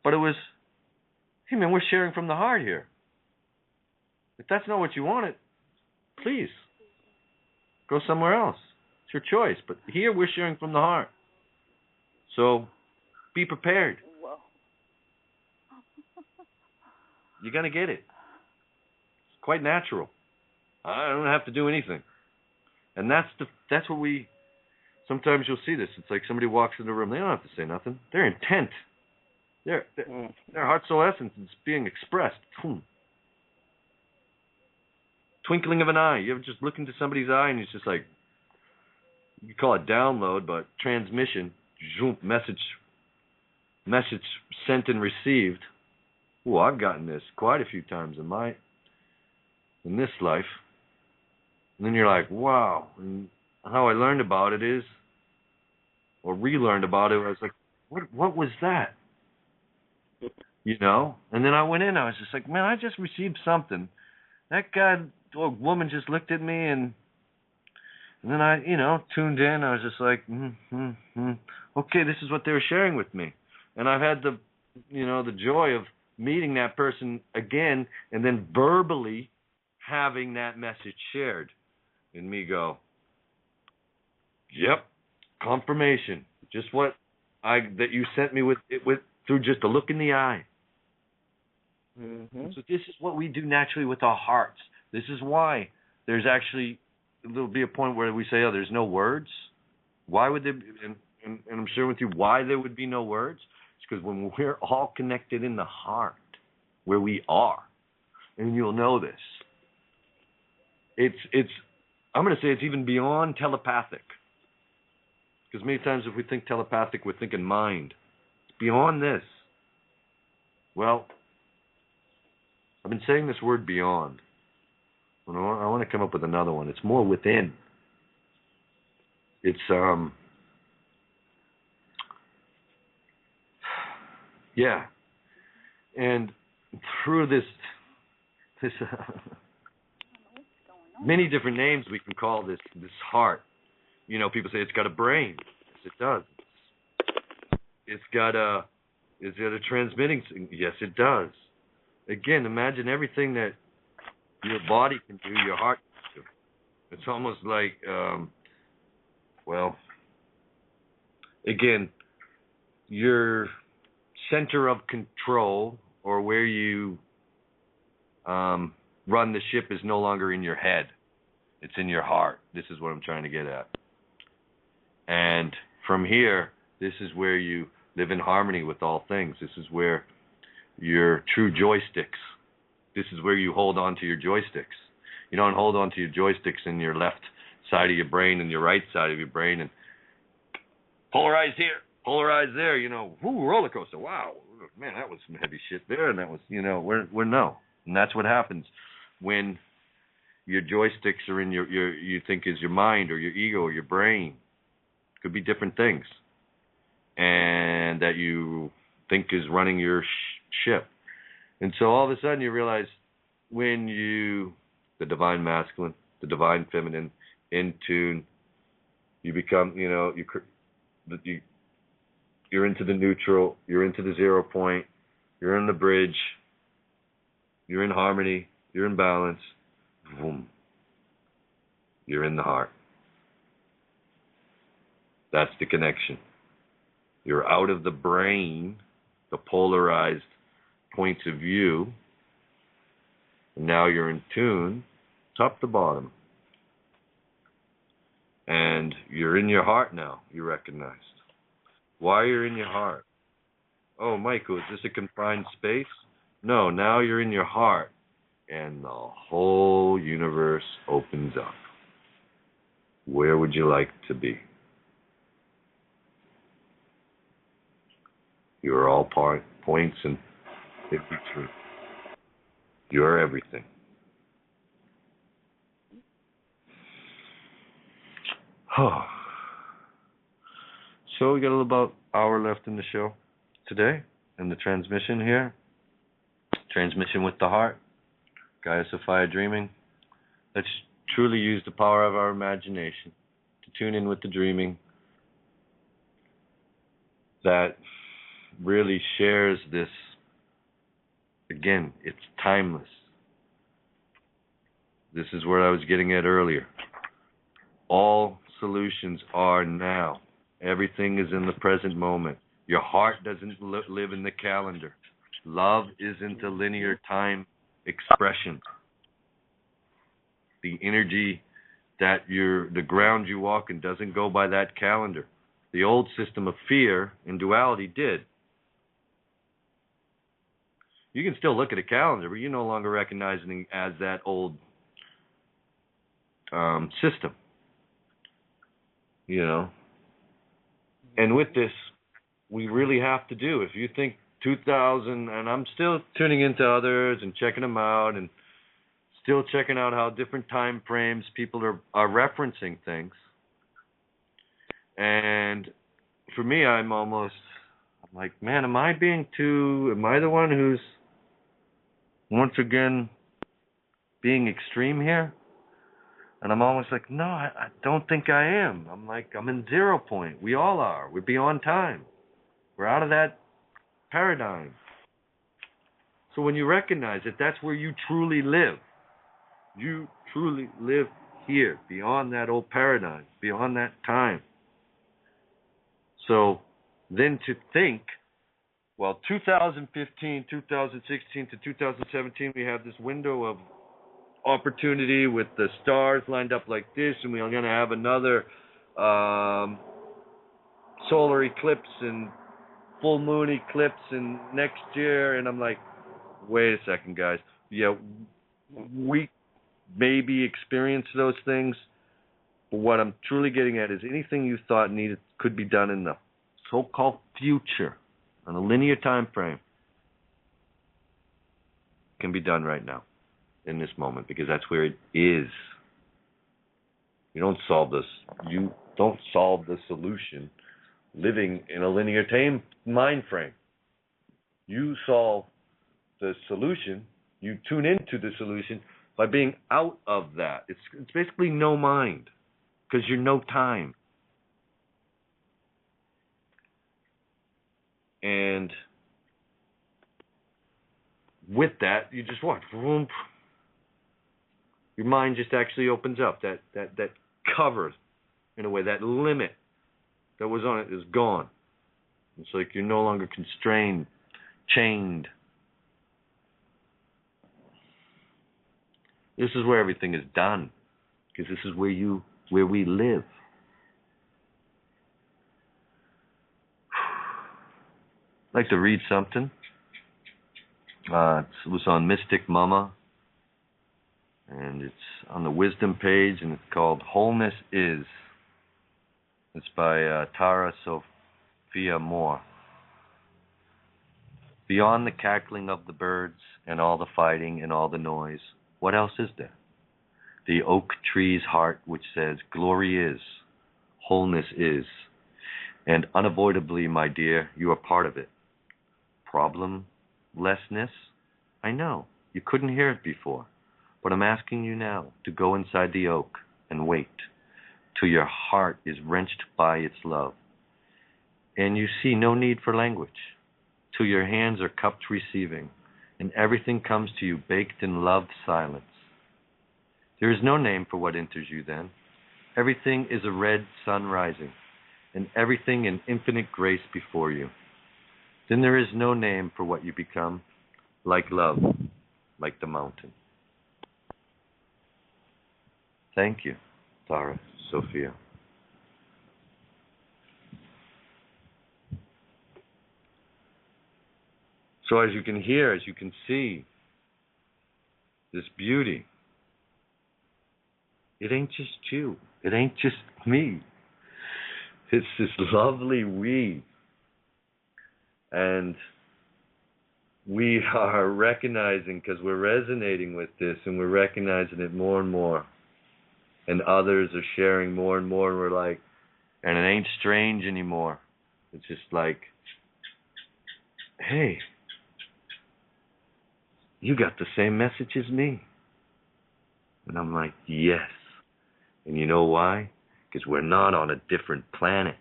But it was, hey, man, we're sharing from the heart here. If that's not what you wanted, please, go somewhere else. It's your choice. But here, we're sharing from the heart. So, be prepared. You're going to get it. It's quite natural. I don't have to do anything. And that's what we, sometimes you'll see this. It's like somebody walks in the room. They don't have to say nothing. They're intent. Their heart, soul, essence is being expressed. Twinkling of an eye. You ever just look into somebody's eye and it's just like, you call it download, but transmission, message sent and received. Well, I've gotten this quite a few times in this life. And then you're like, wow. And how I learned about it is, or relearned about it, I was like, what was that? And then I went in, I was just like, man, I just received something. That guy or woman just looked at me, and then I, tuned in. I was just like, okay, this is what they were sharing with me. And I've had the joy of meeting that person again, and then verbally having that message shared, and me go, yep, confirmation, just what that you sent me with through just a look in the eye. So this is what we do naturally with our hearts. This is why there's actually, there'll be a point where we say, oh, there's no words. Why would there be, and I'm sharing with you why there would be no words. Because when we're all connected in the heart, where we are, and you'll know this, it's I'm going to say it's even beyond telepathic. Because many times if we think telepathic, we're thinking mind. It's beyond this. Well, I've been saying this word beyond. I want to come up with another one. It's more within. It's yeah, and through this many different names we can call this heart. People say it's got a brain. Yes, it does. It's got a transmitting. Yes, it does. Again, imagine everything that your body can do, your heart can do. It's almost like, again, your center of control or where you run the ship is no longer in your head. It's in your heart. This is what I'm trying to get at. And from here, this is where you live in harmony with all things. This is where your true joysticks, this is where you hold on to your joysticks. You don't hold on to your joysticks in your left side of your brain and your right side of your brain and polarize here, polarize there, roller coaster. Wow, man, that was some heavy shit there. And that was, we're no. And that's what happens when your joysticks are in your you think is your mind or your ego or your brain. Could be different things. And that you think is running your ship. And so all of a sudden you realize when the divine masculine, the divine feminine, in tune, you become, you're into the neutral, you're into the 0 point, you're in the bridge, you're in harmony, you're in balance, boom, you're in the heart. That's the connection. You're out of the brain, the polarized points of view, and now you're in tune, top to bottom. And you're in your heart now, you recognized. Why you're in your heart? Oh, Michael, is this a confined space? No, now you're in your heart, and the whole universe opens up. Where would you like to be? You're all points and in between. You're everything. So we got about an hour left in the show today, and the transmission here. Transmission with the heart. Gaia Sophia dreaming. Let's truly use the power of our imagination to tune in with the dreaming that really shares this. Again, it's timeless. This is where I was getting at earlier. All solutions are now. Everything is in the present moment. Your heart doesn't live in the calendar. Love isn't a linear time expression. The energy that the ground you walk in doesn't go by that calendar. The old system of fear and duality did. You can still look at a calendar, but you're no longer recognizing it as that old system. And with this, we really have to do. If you think 2000, and I'm still tuning into others and checking them out and still checking out how different time frames people are referencing things. And for me, I'm like, man, am I the one who's once again being extreme here? And I'm almost like, no, I don't think I am. I'm in 0 point. We all are. We're beyond time. We're out of that paradigm. So when you recognize it, that's where you truly live. You truly live here, beyond that old paradigm, beyond that time. So then to think, 2015, 2016 to 2017, we have this window of opportunity with the stars lined up like this, and we are going to have another solar eclipse and full moon eclipse in next year. And I'm like, wait a second, guys. Yeah, we maybe experience those things, but what I'm truly getting at is anything you thought could be done in the so-called future on a linear time frame can be done right now. In this moment, because that's where it is. You don't solve the solution living in a linear time mind frame. You solve the solution, you tune into the solution by being out of that. It's basically no mind, because you're no time. And with that, you just watch. Your mind just actually opens up. That covers, in a way, that limit that was on it is gone. It's like you're no longer constrained, chained This is where everything is done, because this is where we live. I'd like to read something. It was on Mystic Mama, and it's on the Wisdom page, and it's called Wholeness Is. It's by Gaia Sophia Moore. Beyond the cackling of the birds and all the fighting and all the noise, what else is there? The oak tree's heart which says, glory is, wholeness is, and unavoidably, my dear, you are part of it. Problemlessness? I know, you couldn't hear it before, but I'm asking you now to go inside the oak and wait till your heart is wrenched by its love, and you see no need for language, till your hands are cupped receiving, and everything comes to you baked in love silence. There is no name for what enters you then. Everything is a red sun rising, and everything in infinite grace before you. Then there is no name for what you become, like love, like the mountain. Thank you, Gaia Sophia. So as you can hear, as you can see, this beauty, it ain't just you. It ain't just me. It's this lovely we. And we are recognizing, because we're resonating with this, and we're recognizing it more and more. And others are sharing more and more, and we're like, and it ain't strange anymore. It's just like, hey, you got the same message as me. And I'm like, yes. And you know why? Because we're not on a different planet.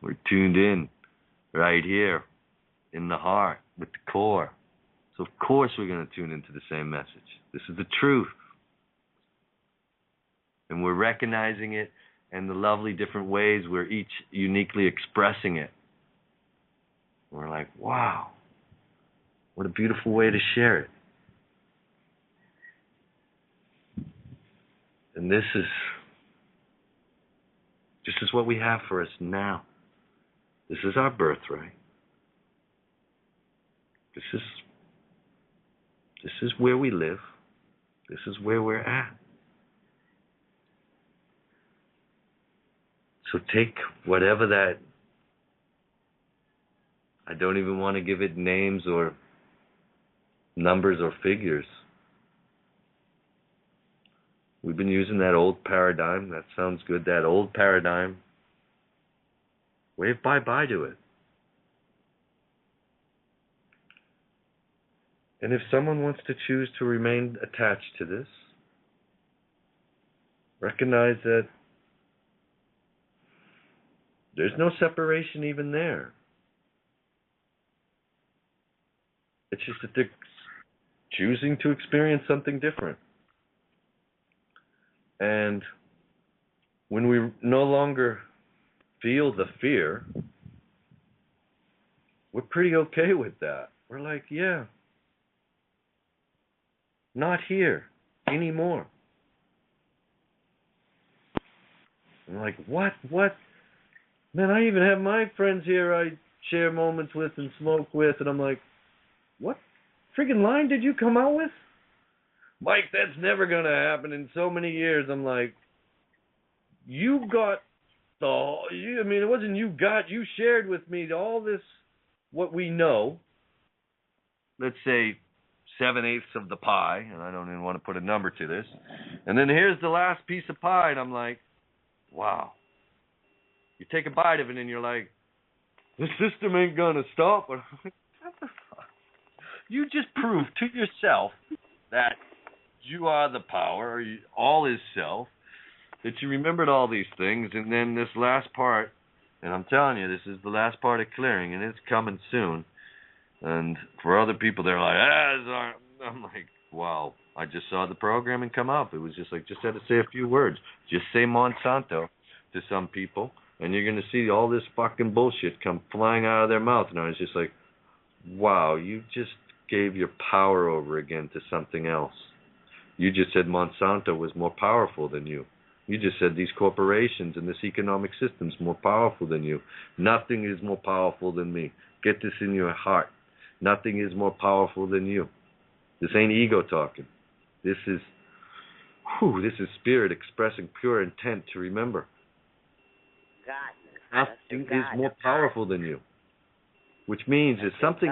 We're tuned in right here in the heart with the core. So of course we're going to tune into the same message. This is the truth. And we're recognizing it in the lovely different ways we're each uniquely expressing it. We're like, wow, what a beautiful way to share it. And this is what we have for us now. This is our birthright. This is where we live. This is where we're at. So take whatever that, I don't even want to give it names or numbers or figures. We've been using that old paradigm. That sounds good. That old paradigm. Wave bye-bye to it. And if someone wants to choose to remain attached to this, recognize that there's no separation even there. It's just that they're choosing to experience something different. And when we no longer feel the fear, we're pretty okay with that. We're like, yeah, not here anymore. I'm like, what? Man, I even have my friends here I share moments with and smoke with, and I'm like, what friggin' line did you come out with? Mike, that's never going to happen in so many years. I'm like, you shared with me all this, what we know. Let's say 7/8 of the pie, and I don't even want to put a number to this. And then here's the last piece of pie, and I'm like, wow. You take a bite of it, and you're like, the system ain't going to stop. But I'm like, what the fuck? You just proved to yourself that you are the power, all is self, that you remembered all these things, and then this last part, and I'm telling you, this is the last part of clearing, and it's coming soon. And for other people, they're like, I'm like, wow, I just saw the programming come up. It was just like, just had to say a few words. Just say Monsanto to some people, and you're going to see all this fucking bullshit come flying out of their mouth. And I was just like, wow, you just gave your power over again to something else. You just said Monsanto was more powerful than you. You just said these corporations and this economic system is more powerful than you. Nothing is more powerful than me. Get this in your heart. Nothing is more powerful than you. This ain't ego talking. This is spirit expressing pure intent to remember. Nothing is more powerful than you. Which means if something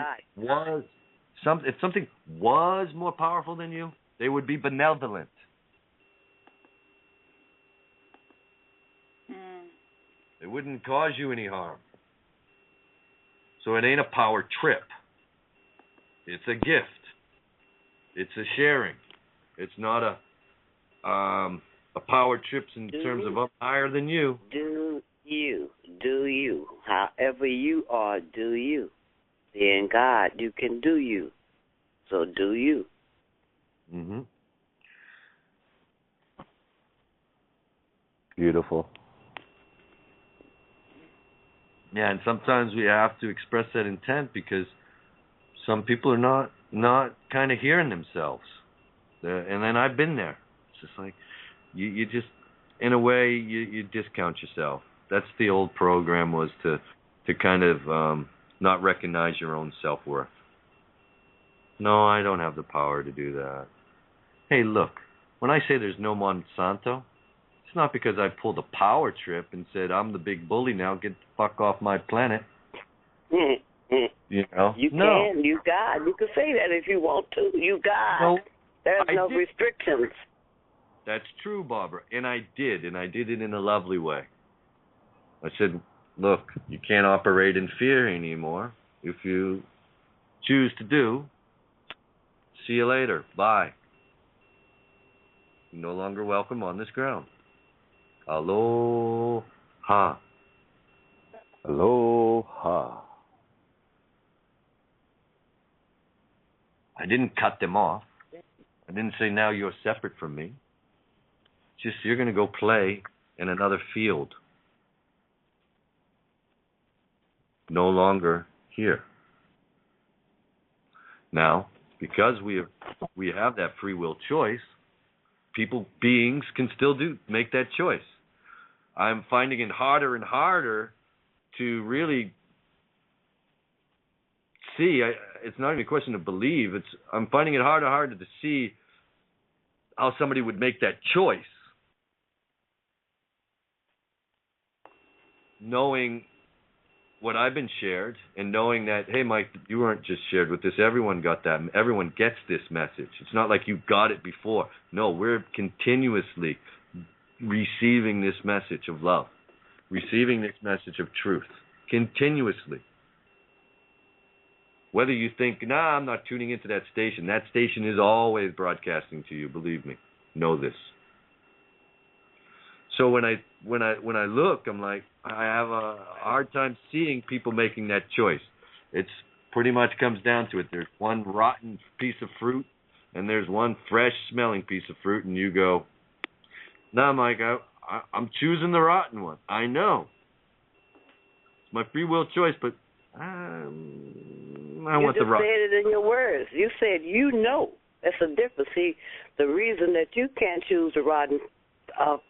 was more powerful than you, they would be benevolent. It wouldn't cause you any harm. So it ain't a power trip. It's a gift. It's a sharing. It's not a power trip in terms of up higher than you. Do you. However you are, do you. In God, you can do you. So do you. Mm-hmm. Beautiful. Yeah, and sometimes we have to express that intent because some people are not kind of hearing themselves. And then I've been there. It's just like you just, in a way, you discount yourself. That's the old program, was to kind of not recognize your own self-worth. No, I don't have the power to do that. Hey, look, when I say there's no Monsanto, it's not because I pulled a power trip and said, I'm the big bully now, get the fuck off my planet. You know? You can, you God. You can say that if you want to. You God. No, There's no restrictions. That's true, Barbara. And I did it in a lovely way. I said, look, you can't operate in fear anymore. If you choose to do, see you later. Bye. You're no longer welcome on this ground. Aloha. Aloha. I didn't cut them off. I didn't say now you're separate from me. Just you're going to go play in another field. No longer here. Now, because we have that free will choice, beings can still make that choice. I'm finding it harder and harder to really see. It's not even a question of believe. I'm finding it harder and harder to see how somebody would make that choice, knowing what I've been shared and knowing that, hey, Mike, you weren't just shared with this. Everyone got that. Everyone gets this message. It's not like you got it before. No, we're continuously receiving this message of love, receiving this message of truth, continuously. Whether you think, nah, I'm not tuning into that station is always broadcasting to you, believe me. Know this. So when I look, I'm like, I have a hard time seeing people making that choice. It's pretty much comes down to it. There's one rotten piece of fruit, and there's one fresh smelling piece of fruit, and you go, nah, Mike, I'm choosing the rotten one. I know. It's my free will choice, but I want the rotten. You just said it in your words. You said you know. That's the difference. See, the reason that you can't choose the rotten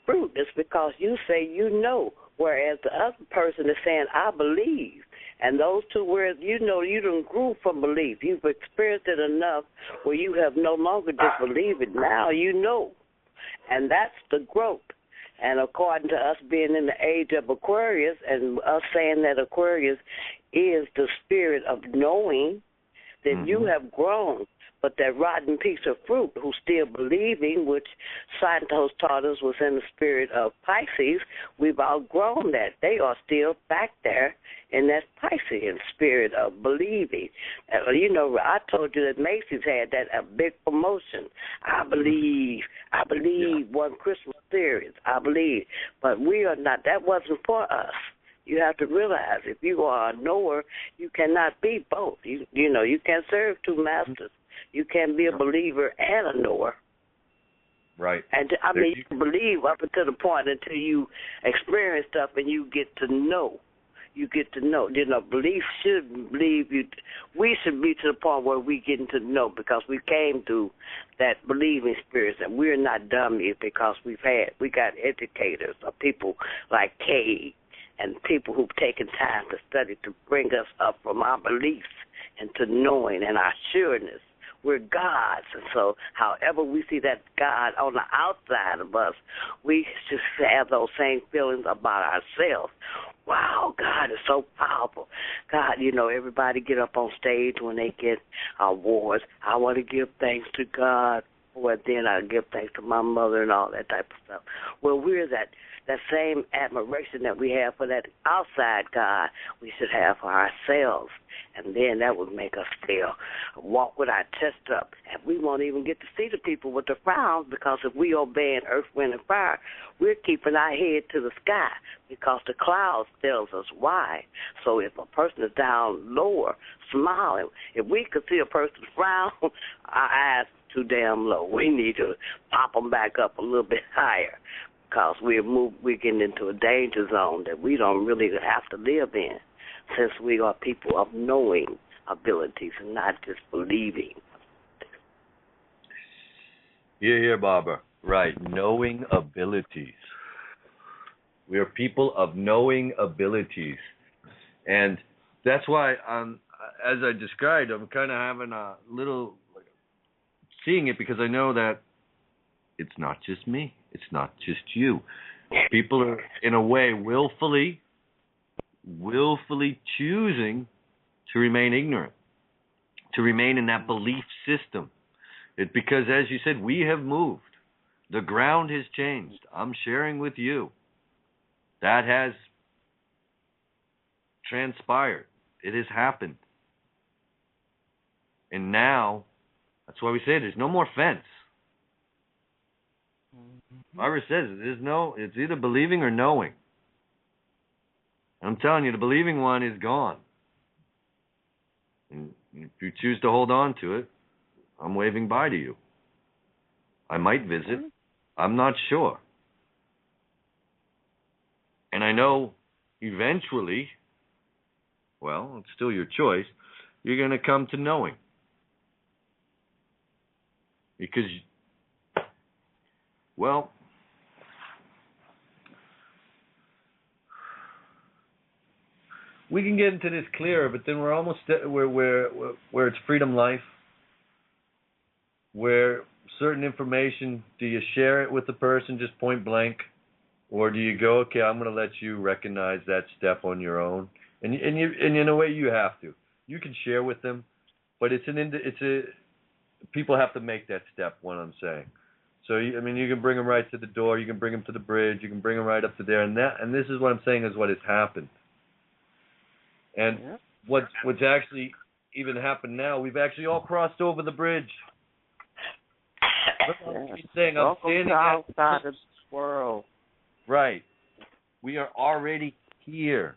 fruit is because you say you know, whereas the other person is saying, I believe. And those two words, you know, you done grew from belief. You've experienced it enough where you have no longer just believed it. Now you know. And that's the growth. And according to us being in the age of Aquarius and us saying that Aquarius is the spirit of knowing, then you have grown. But that rotten piece of fruit who's still believing, which Santos taught us was in the spirit of Pisces, we've outgrown that. They are still back there in that Piscean spirit of believing. You know, I told you that Macy's had that a big promotion. I believe, one Christmas series. I believe. But we are not. That wasn't for us. You have to realize if you are a knower, you cannot be both. You know, you can't serve two masters. You can't be a believer and a knower. Right. And I mean, you can believe up until the point until you experience stuff and you get to know. you get to know. Belief should believe you. We should be to the point where we getting to know because we came through that believing experience, and we're not dummies because we got educators or people like Kay and people who've taken time to study to bring us up from our beliefs and to knowing and our sureness. We're gods, and so however we see that God on the outside of us, we should have those same feelings about ourselves. Wow, God is so powerful. God, everybody get up on stage when they get awards. I want to give thanks to God for it. Then I give thanks to my mother and all that type of stuff. Well, we're that same admiration that we have for that outside God, we should have for ourselves. And then that would make us walk with our chest up. And we won't even get to see the people with the frowns because if we obey earth, wind, and fire, we're keeping our head to the sky because the clouds tells us why. So if a person is down lower, smiling, if we could see a person frown, our eyes are too damn low. We need to pop them back up a little bit higher because we're getting into a danger zone that we don't really have to live in, since we are people of knowing abilities and not just believing. Here, Barbara. Right, knowing abilities. We are people of knowing abilities. And that's why, as I described, I'm kind of having a little, seeing it because I know that it's not just me. It's not just you. People are, in a way, willfully choosing to remain ignorant, to remain in that belief system. It's because, as you said, we have moved. The ground has changed. I'm sharing with you. That has transpired. It has happened. And now, that's why we say there's no more fence. Barbara says it's either believing or knowing. I'm telling you, the believing one is gone. And if you choose to hold on to it, I'm waving bye to you. I might visit. I'm not sure. And I know eventually, well, it's still your choice, you're going to come to knowing. Because, well, we can get into this clearer, but then we're almost where it's freedom life, where certain information, do you share it with the person just point blank, or do you go, okay, I'm going to let you recognize that step on your own, and in a way you have to. You can share with them, but people have to make that step. What I'm saying. So you can bring them right to the door, you can bring them to the bridge, you can bring them right up to there, and this is what I'm saying is what has happened. And what's actually even happened now, we've actually all crossed over the bridge. She's saying, I'm standing outside of this world. Right. We are already here.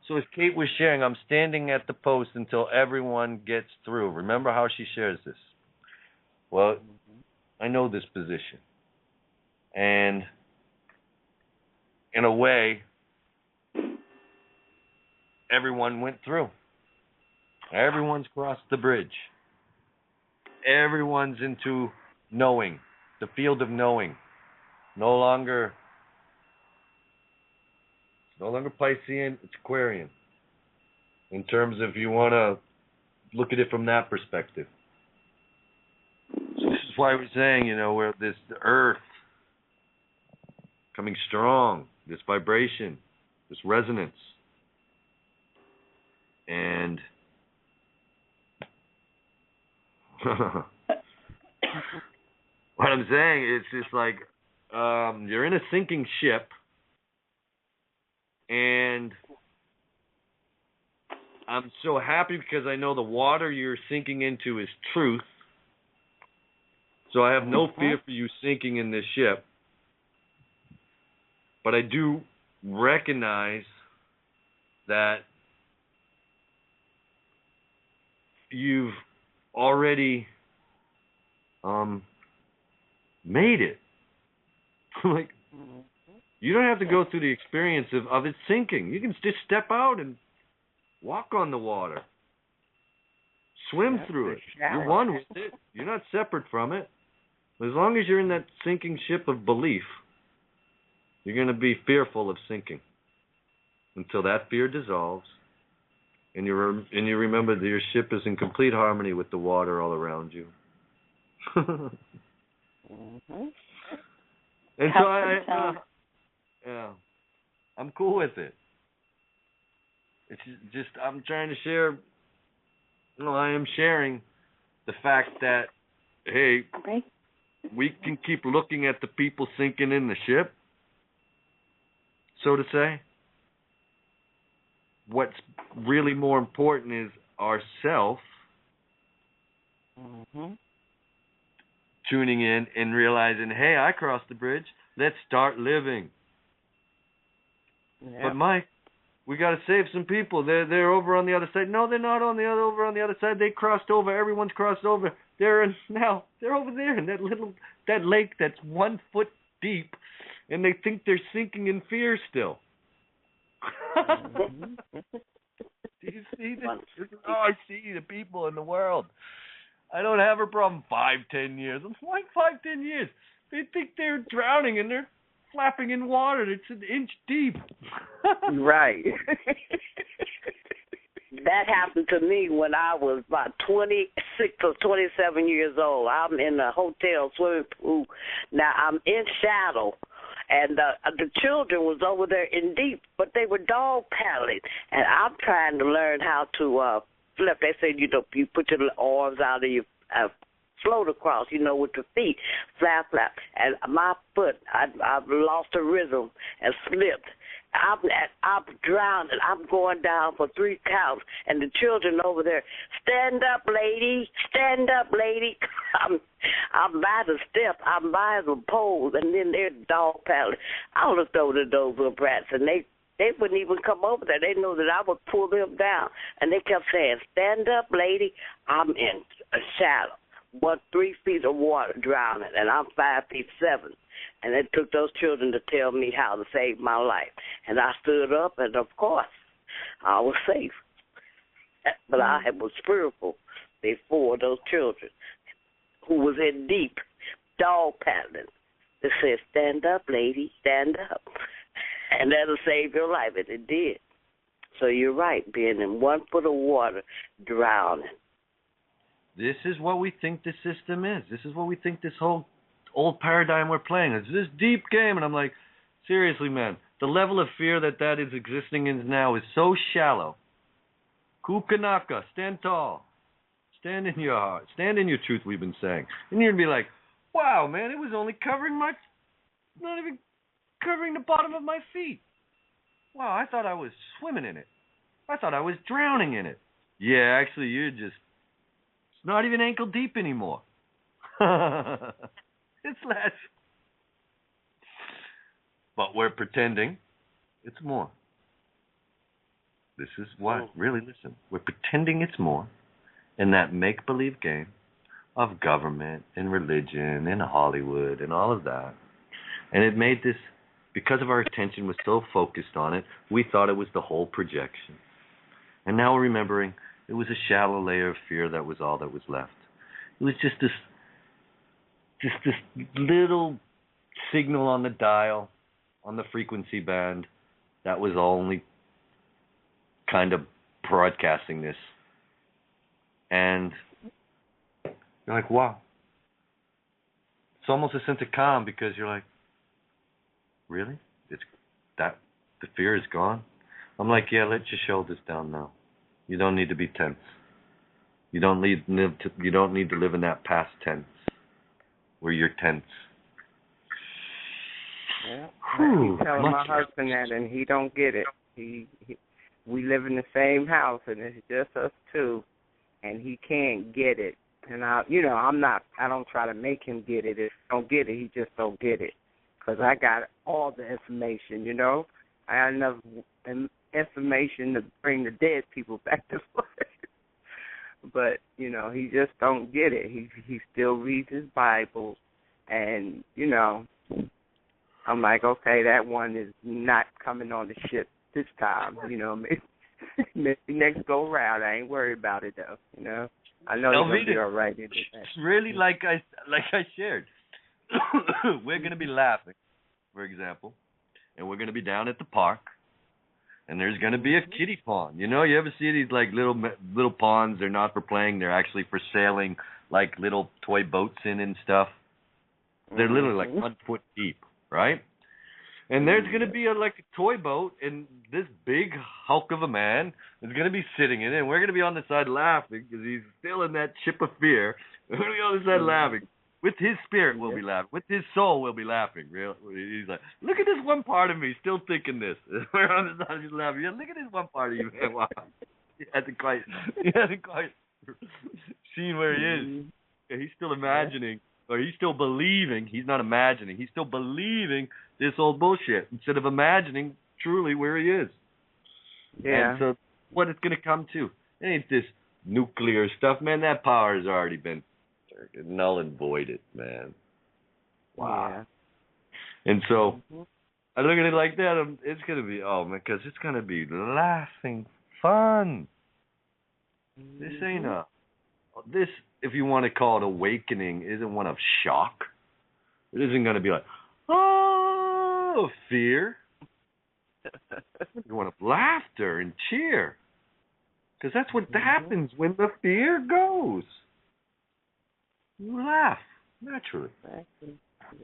So as Kate was sharing, I'm standing at the post until everyone gets through. Remember how she shares this? Well, I know this position. And in a way, everyone went through. Everyone's crossed the bridge. Everyone's into knowing, the field of knowing. No longer Piscean, it's Aquarian. In terms of you want to look at it from that perspective. So this is why we're saying, where this earth coming strong, this vibration, this resonance. And what I'm saying is just like you're in a sinking ship, and I'm so happy because I know the water you're sinking into is truth. So I have no fear for you sinking in this ship. But I do recognize that you've already made it. Like, You don't have to go through the experience of it sinking. You can just step out and walk on the water. Swim through it. You're one with it. You're not separate from it. As long as you're in that sinking ship of belief, you're going to be fearful of sinking until that fear dissolves, and you remember that your ship is in complete harmony with the water all around you. Mm-hmm. And so I'm cool with it. It's just I'm trying to share. I am sharing the fact that, hey, we can keep looking at the people sinking in the ship, so to say. What's really more important is ourself tuning in and realizing, hey, I crossed the bridge. Let's start living. Yep. But Mike, we got to save some people. They're over on the other side. No, they're not over on the other side. They crossed over. Everyone's crossed over. They're over there in that lake that's 1 foot deep, and they think they're sinking in fear still. Do you see this? Oh, I see the people in the world. I don't have a problem 5-10 years. I'm like 5-10 years. They think they're drowning and they're flapping in water. It's an inch deep. Right. That happened to me when I was about 26 or 27 years old. I'm in a hotel swimming pool. Now, I'm in shadow, and the children was over there in deep, but they were dog paddling, and I'm trying to learn how to flip. They said, you put your arms out and you float across, with your feet, flap, flap. And my foot, I've lost the rhythm and slipped. I'm drowning. I'm going down for 3 counts, and the children over there, stand up, lady, stand up, lady. I'm by the step, I'm by the pole, and then they're dog paddling. I looked over to those little brats, and they wouldn't even come over there. They knew that I would pull them down, and they kept saying, stand up, lady. I'm in a shadow. 3 feet of water drowning, and I'm 5'7", and it took those children to tell me how to save my life. And I stood up, and of course, I was safe. But I was fearful before those children who was in deep dog paddling. They said, stand up, lady, stand up. And that'll save your life, and it did. So you're right, being in 1 foot of water, drowning. This is what we think the system is. This is what we think this whole old paradigm we're playing is. This deep game. And I'm like, seriously, man, the level of fear that is existing in now is so shallow. Kukanaka, stand tall. Stand in your heart. Stand in your truth, we've been saying. And you're going to be like, wow, man, it was only covering not even covering the bottom of my feet. Wow, I thought I was swimming in it. I thought I was drowning in it. Yeah, actually, it's not even ankle deep anymore. It's less. But we're pretending it's more. This is what, really listen, we're pretending it's more in that make-believe game of government and religion and Hollywood and all of that. And it made this, because of our attention was so focused on it, we thought it was the whole projection. And now we're remembering it was a shallow layer of fear that was all that was left. It was just this little signal on the dial, on the frequency band, that was only kind of broadcasting this. And you're like, wow. It's almost a sense of calm because you're like, really? The fear is gone? I'm like, yeah, let your shoulders down now. You don't need to be tense. You don't need to live in that past tense where you're tense. Yeah. I keep telling my husband that, and he don't get it. We live in the same house, and it's just us two, and he can't get it. And I don't try to make him get it. If he don't get it, he just don't get it. Because I got all the information, I got enough information to bring the dead people back to life. But, he just don't get it. He still reads his Bible, and, I'm like, okay, that one is not coming on the ship this time. You know, maybe next go round. I ain't worried about it though. You know, I know you're gonna be all right. It's really like I shared. We're gonna be laughing, for example, and we're gonna be down at the park, and there's gonna be a kiddie pond. You know, you ever see these like little ponds? They're not for playing. They're actually for sailing, like little toy boats in and stuff. They're literally like 1 foot deep, right? And there's going to be like a toy boat, and this big hulk of a man is going to be sitting in it, and we're going to be on the side laughing because he's still in that chip of fear. We're going to be on the side laughing. With his spirit, we'll be laughing. With his soul, we'll be laughing. He's like, look at this one part of me still thinking this. We're on the side just laughing. Yeah, look at this one part of you, man. Wow. He hasn't quite seen where he is. Yeah, he's still imagining. Or he's still believing, he's not imagining, he's still believing this old bullshit instead of imagining truly where he is. Yeah. And so what it's going to come to, it ain't this nuclear stuff, man. That power has already been null and voided, man. Wow. Yeah. And so I look at it like that, it's going to be, oh, man, because it's going to be laughing fun. This ain't this, if you want to call it awakening, isn't one of shock. It isn't going to be like, oh, fear. You want laughter and cheer. Because that's what happens when the fear goes. You laugh, naturally. Exactly.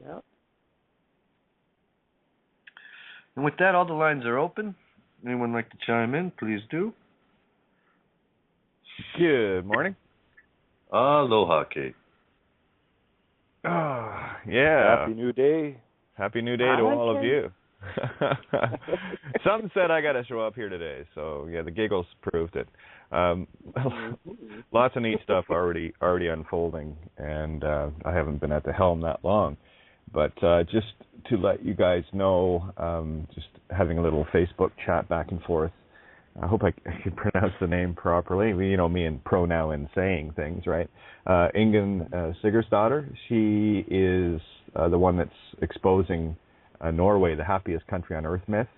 Yep. And with that, all the lines are open. Anyone like to chime in, please do. Good morning. Aloha, Kate. Oh, yeah. Happy New Day. Happy New Day to all of you. Something said I got to show up here today, so yeah, the giggles proved it. Lots of neat stuff already unfolding, and I haven't been at the helm that long. But just to let you guys know, just having a little Facebook chat back and forth. I hope I can pronounce the name properly. You know me and pronoun saying things, right? Ingen Sigurdsdottir. She is the one that's exposing Norway, the happiest country on earth myth,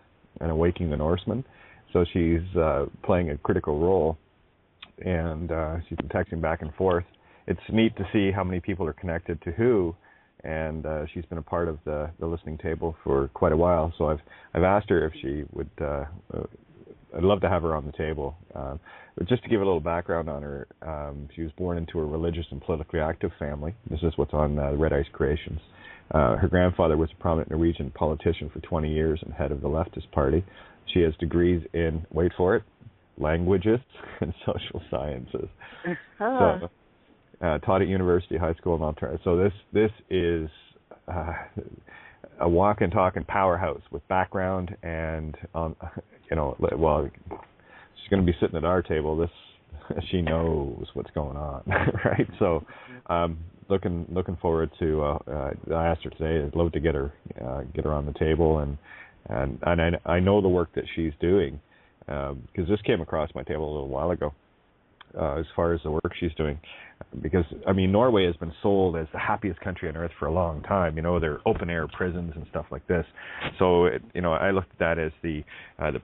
and awakening the Norsemen. So she's playing a critical role, and she's been texting back and forth. It's neat to see how many people are connected to who, and she's been a part of the listening table for quite a while. So I've asked her if she would. I'd love to have her on the table. But just to give a little background on her, she was born into a religious and politically active family. This is what's on Red Ice Creations. Her grandfather was a prominent Norwegian politician for 20 years and head of the leftist party. She has degrees in, wait for it, languages and social sciences. So, taught at university, high school, and alternative. So this is a walk and talk and powerhouse with background and well, she's going to be sitting at our table. She knows what's going on, right? So, looking forward to. I asked her today. I'd love to get her on the table, and I know the work that she's doing because this came across my table a little while ago. As far as the work she's doing, because I mean Norway has been sold as the happiest country on earth for a long time. You know, they're open air prisons and stuff like this. So I looked at that as the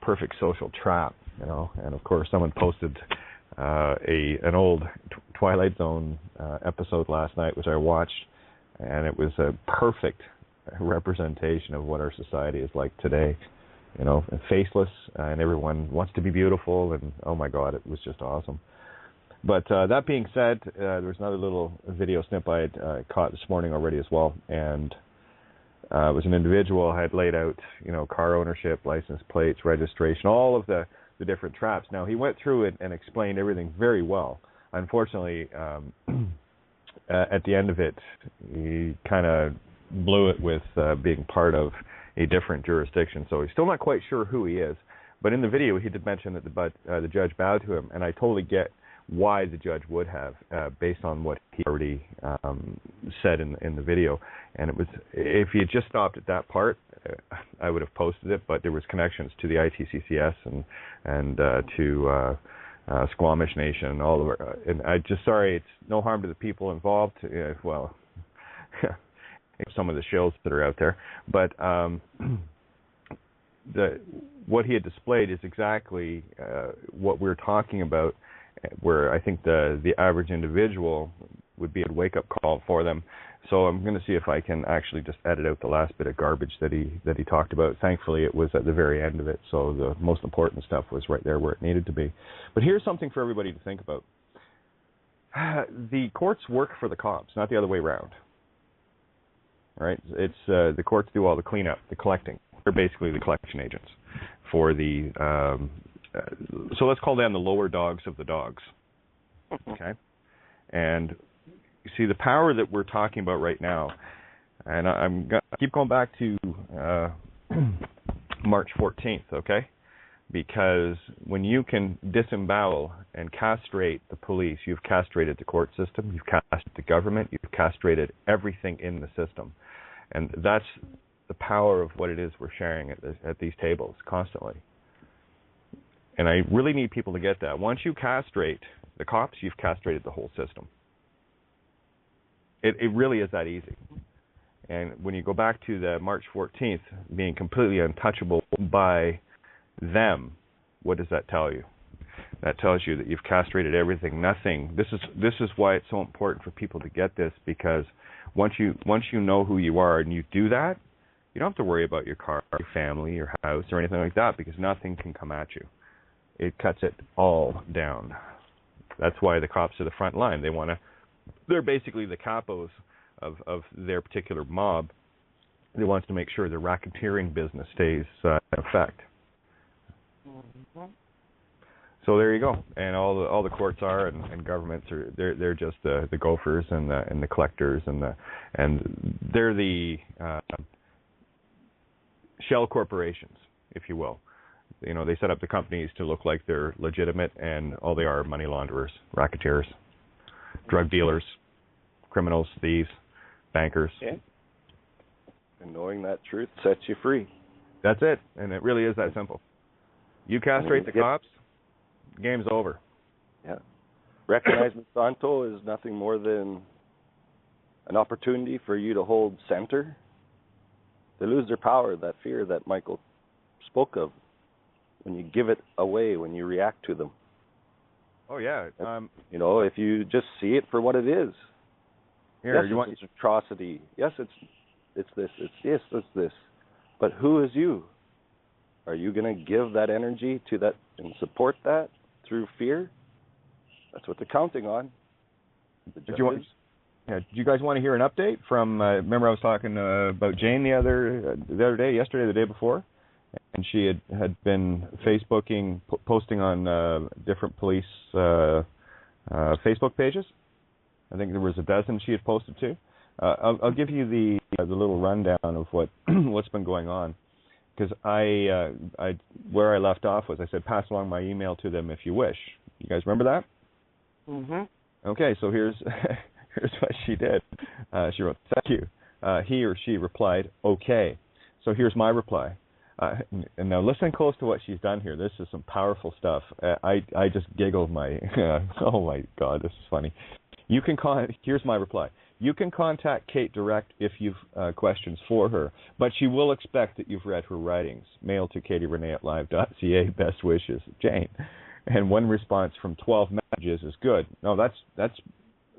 perfect social trap. You know, and of course someone posted an old Twilight Zone episode last night, which I watched, and it was a perfect representation of what our society is like today. You know, faceless, and everyone wants to be beautiful, and oh my God, it was just awesome. But that being said, there was another little video snip I had caught this morning already as well, and it was an individual had laid out, car ownership, license plates, registration, all of the different traps. Now, he went through it and explained everything very well. Unfortunately, at the end of it, he kind of blew it with being part of a different jurisdiction, so he's still not quite sure who he is. But in the video, he did mention that the judge bowed to him, and I totally get why the judge would have, based on what he already said in the video. And it was, if he had just stopped at that part, I would have posted it, but there was connections to the ITCCS and to Squamish Nation and all of and I just, sorry, it's no harm to the people involved. Well, some of the shills that are out there. But what he had displayed is exactly what we're talking about, where I think the average individual would be a wake-up call for them. So I'm going to see if I can actually just edit out the last bit of garbage that he talked about. Thankfully, it was at the very end of it, so the most important stuff was right there where it needed to be. But here's something for everybody to think about. The courts work for the cops, not the other way around. Right? It's the courts do all the cleanup, the collecting. They're basically the collection agents for the. So let's call them the lower dogs of the dogs. Okay, and you see the power that we're talking about right now, and I keep going back to March 14th. Okay. Because when you can disembowel and castrate the police, you've castrated the court system, you've castrated the government, you've castrated everything in the system. And that's the power of what it is we're sharing at these tables constantly. And I really need people to get that. Once you castrate the cops, you've castrated the whole system. It really is that easy. And when you go back to the March 14th being completely untouchable by them, what does that tell you? That tells you that you've castrated everything, nothing. This is why it's so important for people to get this, because once you know who you are and you do that, you don't have to worry about your car, your family, your house, or anything like that, because nothing can come at you. It cuts it all down. That's why the cops are the front line. They're basically the capos of their particular mob. They want to make sure the racketeering business stays in effect. So there you go, and all the courts are and governments are they're just the gophers and the collectors and they're the shell corporations, if you will. You know, they set up the companies to look like they're legitimate, and all they are money launderers, racketeers, drug dealers, criminals, thieves, bankers. Yeah. And knowing that truth sets you free. That's it, and it really is that simple. You castrate the cops, game's over. Yeah. Recognizement Santo is nothing more than an opportunity for you to hold center. They lose their power, that fear that Michael spoke of, when you give it away, when you react to them. Oh, yeah. If you just see it for what it is. Here, yes, it's atrocity. Yes, it's this. It's this. But who is you? Are you going to give that energy to that and support that through fear? That's what they're counting on. Do you guys want to hear an update from? Remember, I was talking about Jane the other day, yesterday, the day before, and she had been Facebooking, posting on different police Facebook pages. I think there was a dozen she had posted to. I'll give you the little rundown of what's been going on. Because where I left off was I said, pass along my email to them if you wish. You guys remember that? Mm-hmm. Okay, so here's what she did. She wrote, thank you. He or she replied, okay. So here's my reply. And now listen close to what she's done here. This is some powerful stuff. I just giggled oh my God, this is funny. Here's my reply. You can contact Kate direct if you've questions for her, but she will expect that you've read her writings. Mail to katierenee@live.ca. Best wishes, Jane. And one response from 12 messages is good. No,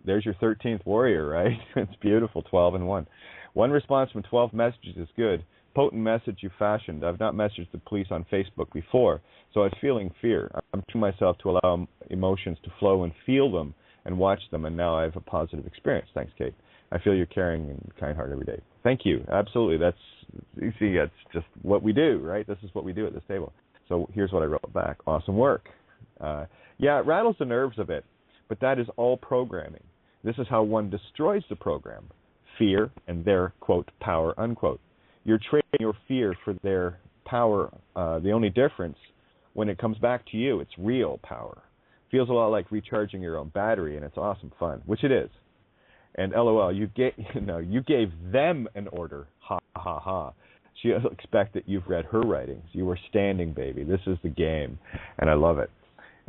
there's your 13th warrior, right? It's beautiful, 12 and 1. One response from 12 messages is good. Potent message you fashioned. I've not messaged the police on Facebook before, so I was feeling fear. I'm to myself to allow emotions to flow and feel them and watch them, and now I have a positive experience. Thanks, Kate. I feel your caring and kind heart every day. Thank you. Absolutely. That's just what we do, right? This is what we do at this table. So here's what I wrote back. Awesome work. It rattles the nerves a bit, but that is all programming. This is how one destroys the program. Fear and their, quote, power, unquote. You're trading your fear for their power. The only difference, when it comes back to you, it's real power. Feels a lot like recharging your own battery, and it's awesome fun, which it is. And LOL, you gave them an order. Ha ha ha. She'll expect that you've read her writings. You were standing, baby. This is the game, and I love it.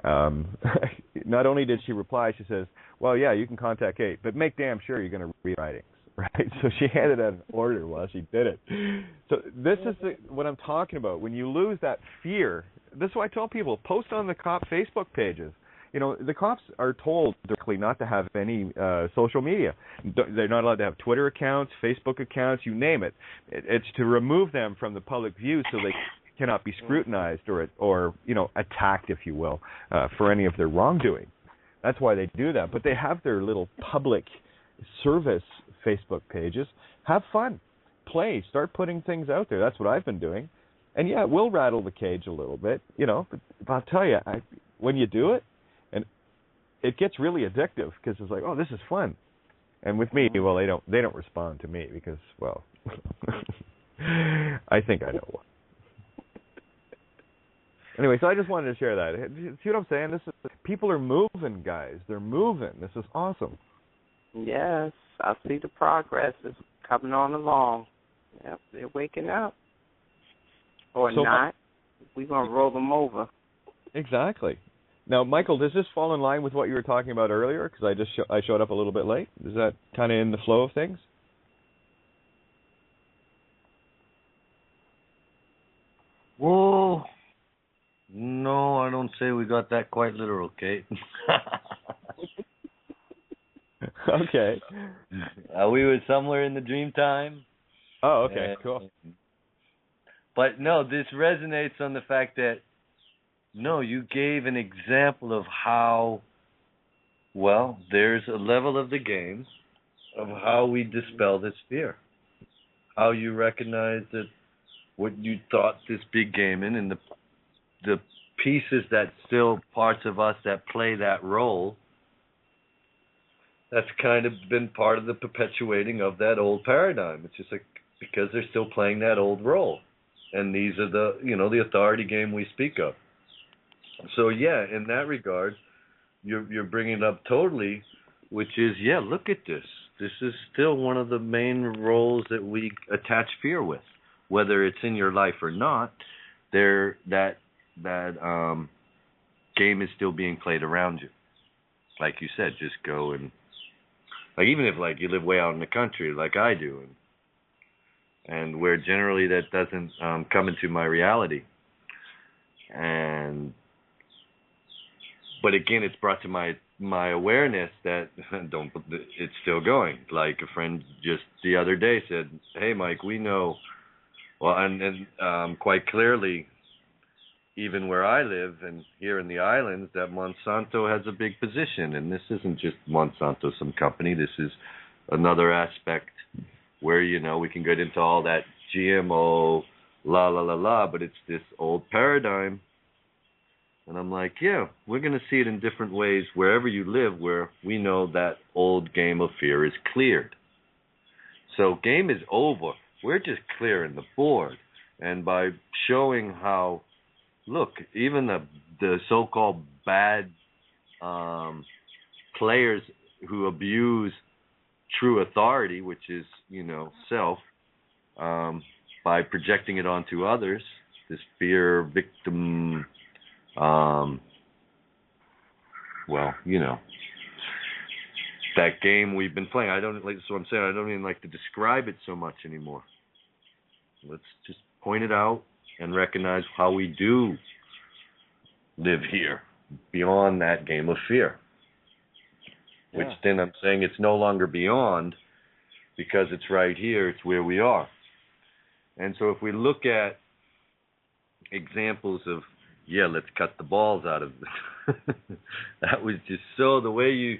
Not only did she reply, she says, well, yeah, you can contact Kate, but make damn sure you're going to read writings, right? So she handed out an order while she did it. So this is what I'm talking about. When you lose that fear, this is why I tell people, post on the cop Facebook pages. You know, the cops are told directly not to have any social media. They're not allowed to have Twitter accounts, Facebook accounts, you name it. It's to remove them from the public view so they cannot be scrutinized or you know, attacked, if you will, for any of their wrongdoing. That's why they do that. But they have their little public service Facebook pages. Have fun. Play. Start putting things out there. That's what I've been doing. And yeah, it will rattle the cage a little bit, you know, but I'll tell you, when you do it, and it gets really addictive because it's like, oh, this is fun. And with me, well, they don't respond to me because, well, I think I know what. Anyway, so I just wanted to share that. See what I'm saying? People are moving, guys. They're moving. This is awesome. Yes, I see the progress is coming on along. Yep, they're waking up. Or so not. We're going to roll them over. Exactly. Now, Michael, does this fall in line with what you were talking about earlier? Because I showed up a little bit late. Is that kind of in the flow of things? Whoa. No, I don't say we got that quite literal, Kate. Okay. We were somewhere in the Dreamtime. Oh, okay, cool. But no, this resonates on the fact that, no, you gave an example of how, well, there's a level of the game of how we dispel this fear. How you recognize that what you thought this big game in and the pieces that still parts of us that play that role, that's kind of been part of the perpetuating of that old paradigm. It's just like, because they're still playing that old role. And these are the, you know, the authority game we speak of. So, yeah, in that regard, you're bringing it up totally, which is, yeah, look at this. This is still one of the main roles that we attach fear with. Whether it's in your life or not, that game is still being played around you. Like you said, just go and, like, even if, like, you live way out in the country like I do, and where generally that doesn't come into my reality. But again, it's brought to my awareness that it's still going. Like a friend just the other day said, "Hey, Mike, we know." Well, and quite clearly, even where I live and here in the islands, that Monsanto has a big position. And this isn't just Monsanto, some company. This is another aspect where, you know, we can get into all that GMO, but it's this old paradigm. And I'm like, yeah, we're going to see it in different ways wherever you live, where we know that old game of fear is cleared. So game is over. We're just clearing the board. And by showing how, look, even the so-called bad players who abuse true authority, which is, you know, self, by projecting it onto others, this fear, victim, well, you know, that game we've been playing. That's what I'm saying. I don't even like to describe it so much anymore. Let's just point it out and recognize how we do live here beyond that game of fear. Which then I'm saying it's no longer beyond because it's right here. It's where we are. And so if we look at examples of, yeah, let's cut the balls out of this. That was just so, the way you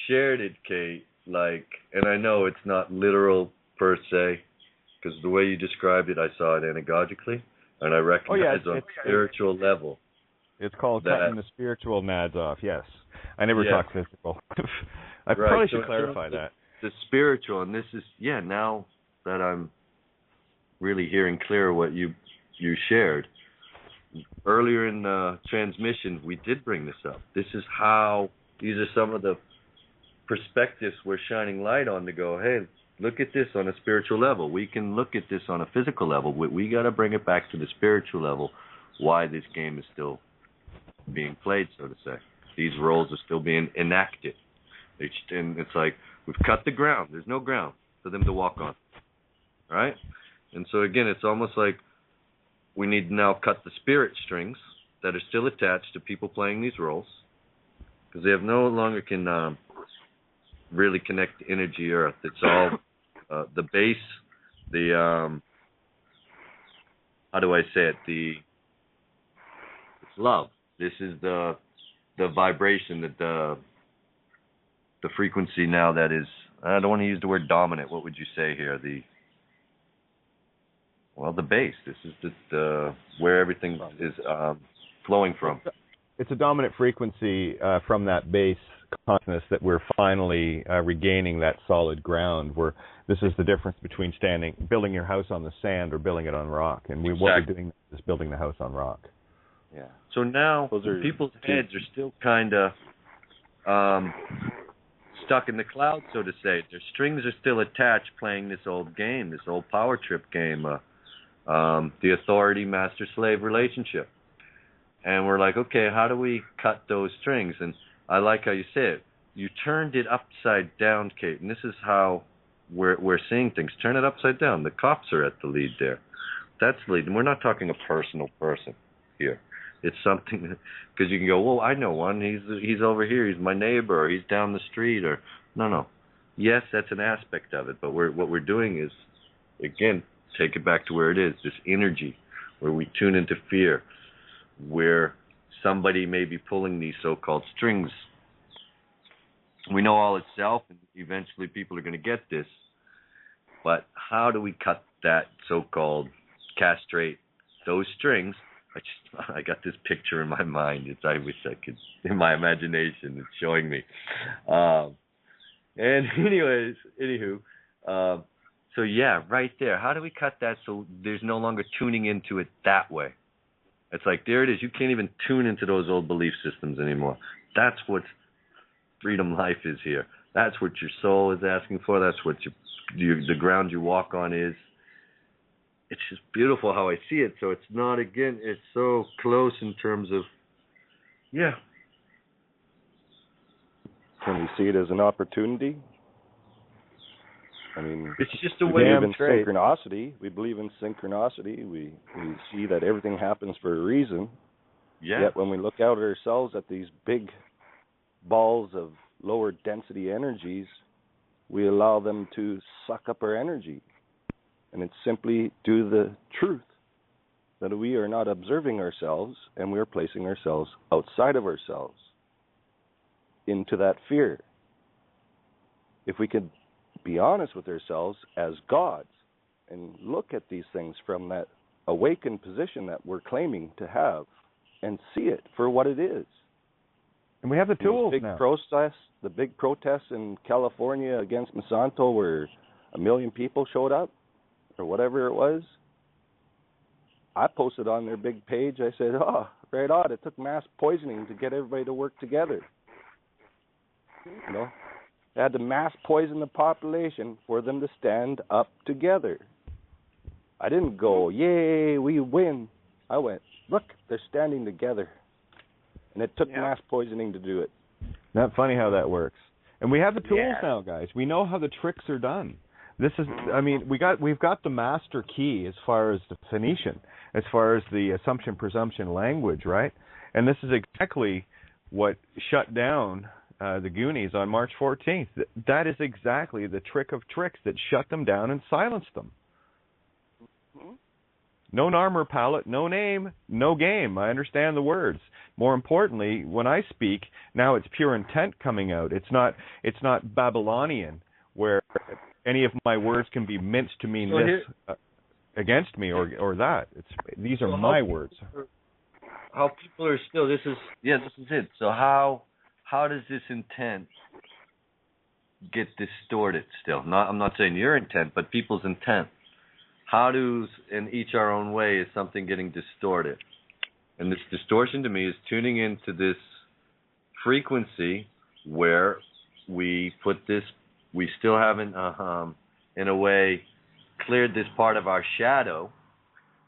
shared it, Kate, like, and I know it's not literal per se, because the way you described it, I saw it anagogically, and I recognize on a spiritual level. It's called cutting the spiritual nads off, yes. I never talk physical. I probably should clarify that. The spiritual, and this is, now that I'm really hearing clear what you shared, earlier in the transmission, we did bring this up. This is how, these are some of the perspectives we're shining light on to go, hey, look at this on a spiritual level. We can look at this on a physical level. We got to bring it back to the spiritual level, why this game is still being played, so to say. These roles are still being enacted. And it's like, we've cut the ground. There's no ground. for them to walk on. Right? And so again, it's almost like we need to now cut the spirit strings that are still attached to people playing these roles, because they have no longer can really connect to energy earth. It's all the base, the how do I say it? It's love. This is the vibration, that the frequency now that is. I don't want to use the word dominant. What would you say here? The base. This is the where everything is flowing from. It's a dominant frequency from that base consciousness that we're finally regaining that solid ground. Where this is the difference between building your house on the sand or building it on rock. And what we're doing is building the house on rock. Yeah. So now people's heads are still kind of stuck in the clouds, so to say. Their strings are still attached, playing this old game, this old power trip game, the authority master-slave relationship. And we're like, okay, how do we cut those strings? And I like how you say it. You turned it upside down, Kate, and this is how we're seeing things. Turn it upside down. The cops are at the lead there. That's the lead. And we're not talking a personal person here. It's something, because you can go, well, I know one. He's over here. He's my neighbor, or he's down the street, or no. Yes, that's an aspect of it, but what we're doing is, again, take it back to where it is, this energy, where we tune into fear, where somebody may be pulling these so-called strings. We know all itself, and eventually people are going to get this, but how do we cut that so-called, castrate those strings? I got this picture in my mind. I wish I could, in my imagination, it's showing me. Anywho, so yeah, right there. How do we cut that so there's no longer tuning into it that way? It's like, there it is. You can't even tune into those old belief systems anymore. That's what freedom life is here. That's what your soul is asking for. That's what the ground you walk on is. It's just beautiful how I see it. So it's not, again, it's so close in terms of, yeah. Can we see it as an opportunity? I mean, it's just a way of synchronicity. We believe in synchronicity. We see that everything happens for a reason. Yeah. Yet when we look out at ourselves at these big balls of lower density energies, we allow them to suck up our energy. And it's simply due to the truth that we are not observing ourselves, and we are placing ourselves outside of ourselves into that fear. If we could be honest with ourselves as gods and look at these things from that awakened position that we're claiming to have and see it for what it is. And we have the tools now. The big protests in California against Monsanto, where 1 million people showed up, or whatever it was, I posted on their big page, I said, right on, it took mass poisoning to get everybody to work together. You know, they had to mass poison the population for them to stand up together. I didn't go, yay, we win. I went, look, they're standing together. And it took mass poisoning to do it. Not funny how that works. And we have the tools now, guys. We know how the tricks are done. This is, I mean, we've got the master key as far as the Phoenician, as far as the assumption presumption language, right? And this is exactly what shut down the Goonies on March 14th. That is exactly the trick of tricks that shut them down and silenced them. No armor palette, no name, no game. I understand the words. More importantly, when I speak, now it's pure intent coming out. It's not Babylonian, where any of my words can be minced to mean this against me or that. These are my words. How people are still, this is it. So how does this intent get distorted still? I'm not saying your intent, but people's intent. How does, in each our own way, is something getting distorted? And this distortion to me is tuning into this frequency where we put this, we still haven't, in a way, cleared this part of our shadow,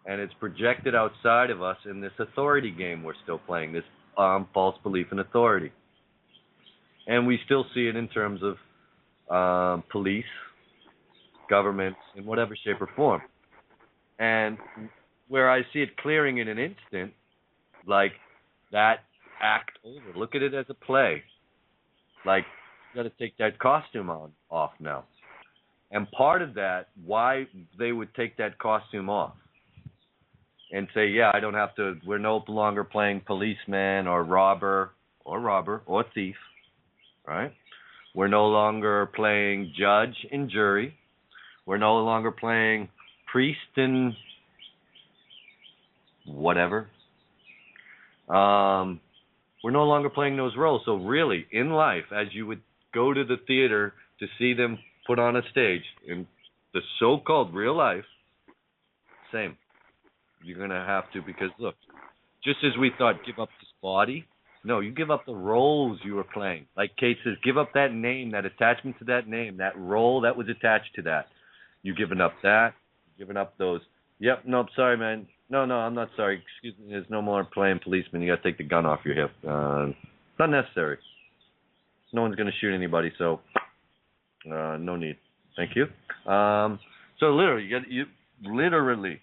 and it's projected outside of us in this authority game we're still playing, this false belief in authority. And we still see it in terms of police, governments in whatever shape or form. And where I see it clearing in an instant, like that act over. Look at it as a play. Like, you got to take that costume off now. And part of that, why they would take that costume off and say, yeah, I don't have to, we're no longer playing policeman or robber or thief, right? We're no longer playing judge and jury. We're no longer playing priest and whatever. We're no longer playing those roles. So really, in life, as you would go to the theater to see them put on a stage, in the so-called real life, same. You're going to have to, because look, just as we thought, give up this body, no, you give up the roles you were playing. Like Kate says, give up that name, that attachment to that name, that role that was attached to that. You've given up that, given up those, yep, nope, sorry, man. No, I'm not sorry. Excuse me, there's no more playing policeman. You got to take the gun off your hip. It's not necessary. No one's going to shoot anybody, so no need. Thank you. So literally,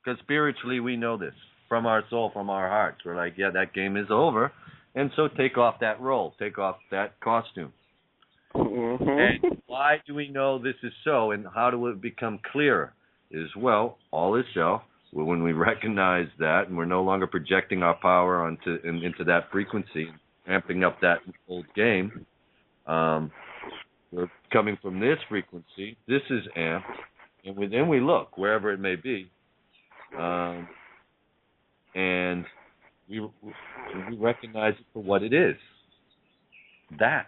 because spiritually we know this from our soul, from our hearts. We're like, yeah, that game is over, and so take off that role, take off that costume. Mm-hmm. And why do we know this is so, and how do it become clearer? Is, well, all is self. Well, when we recognize that, and we're no longer projecting our power into that frequency, amping up that old game, we're coming from this frequency. This is amped, and then we look wherever it may be, and we recognize it for what it is. That.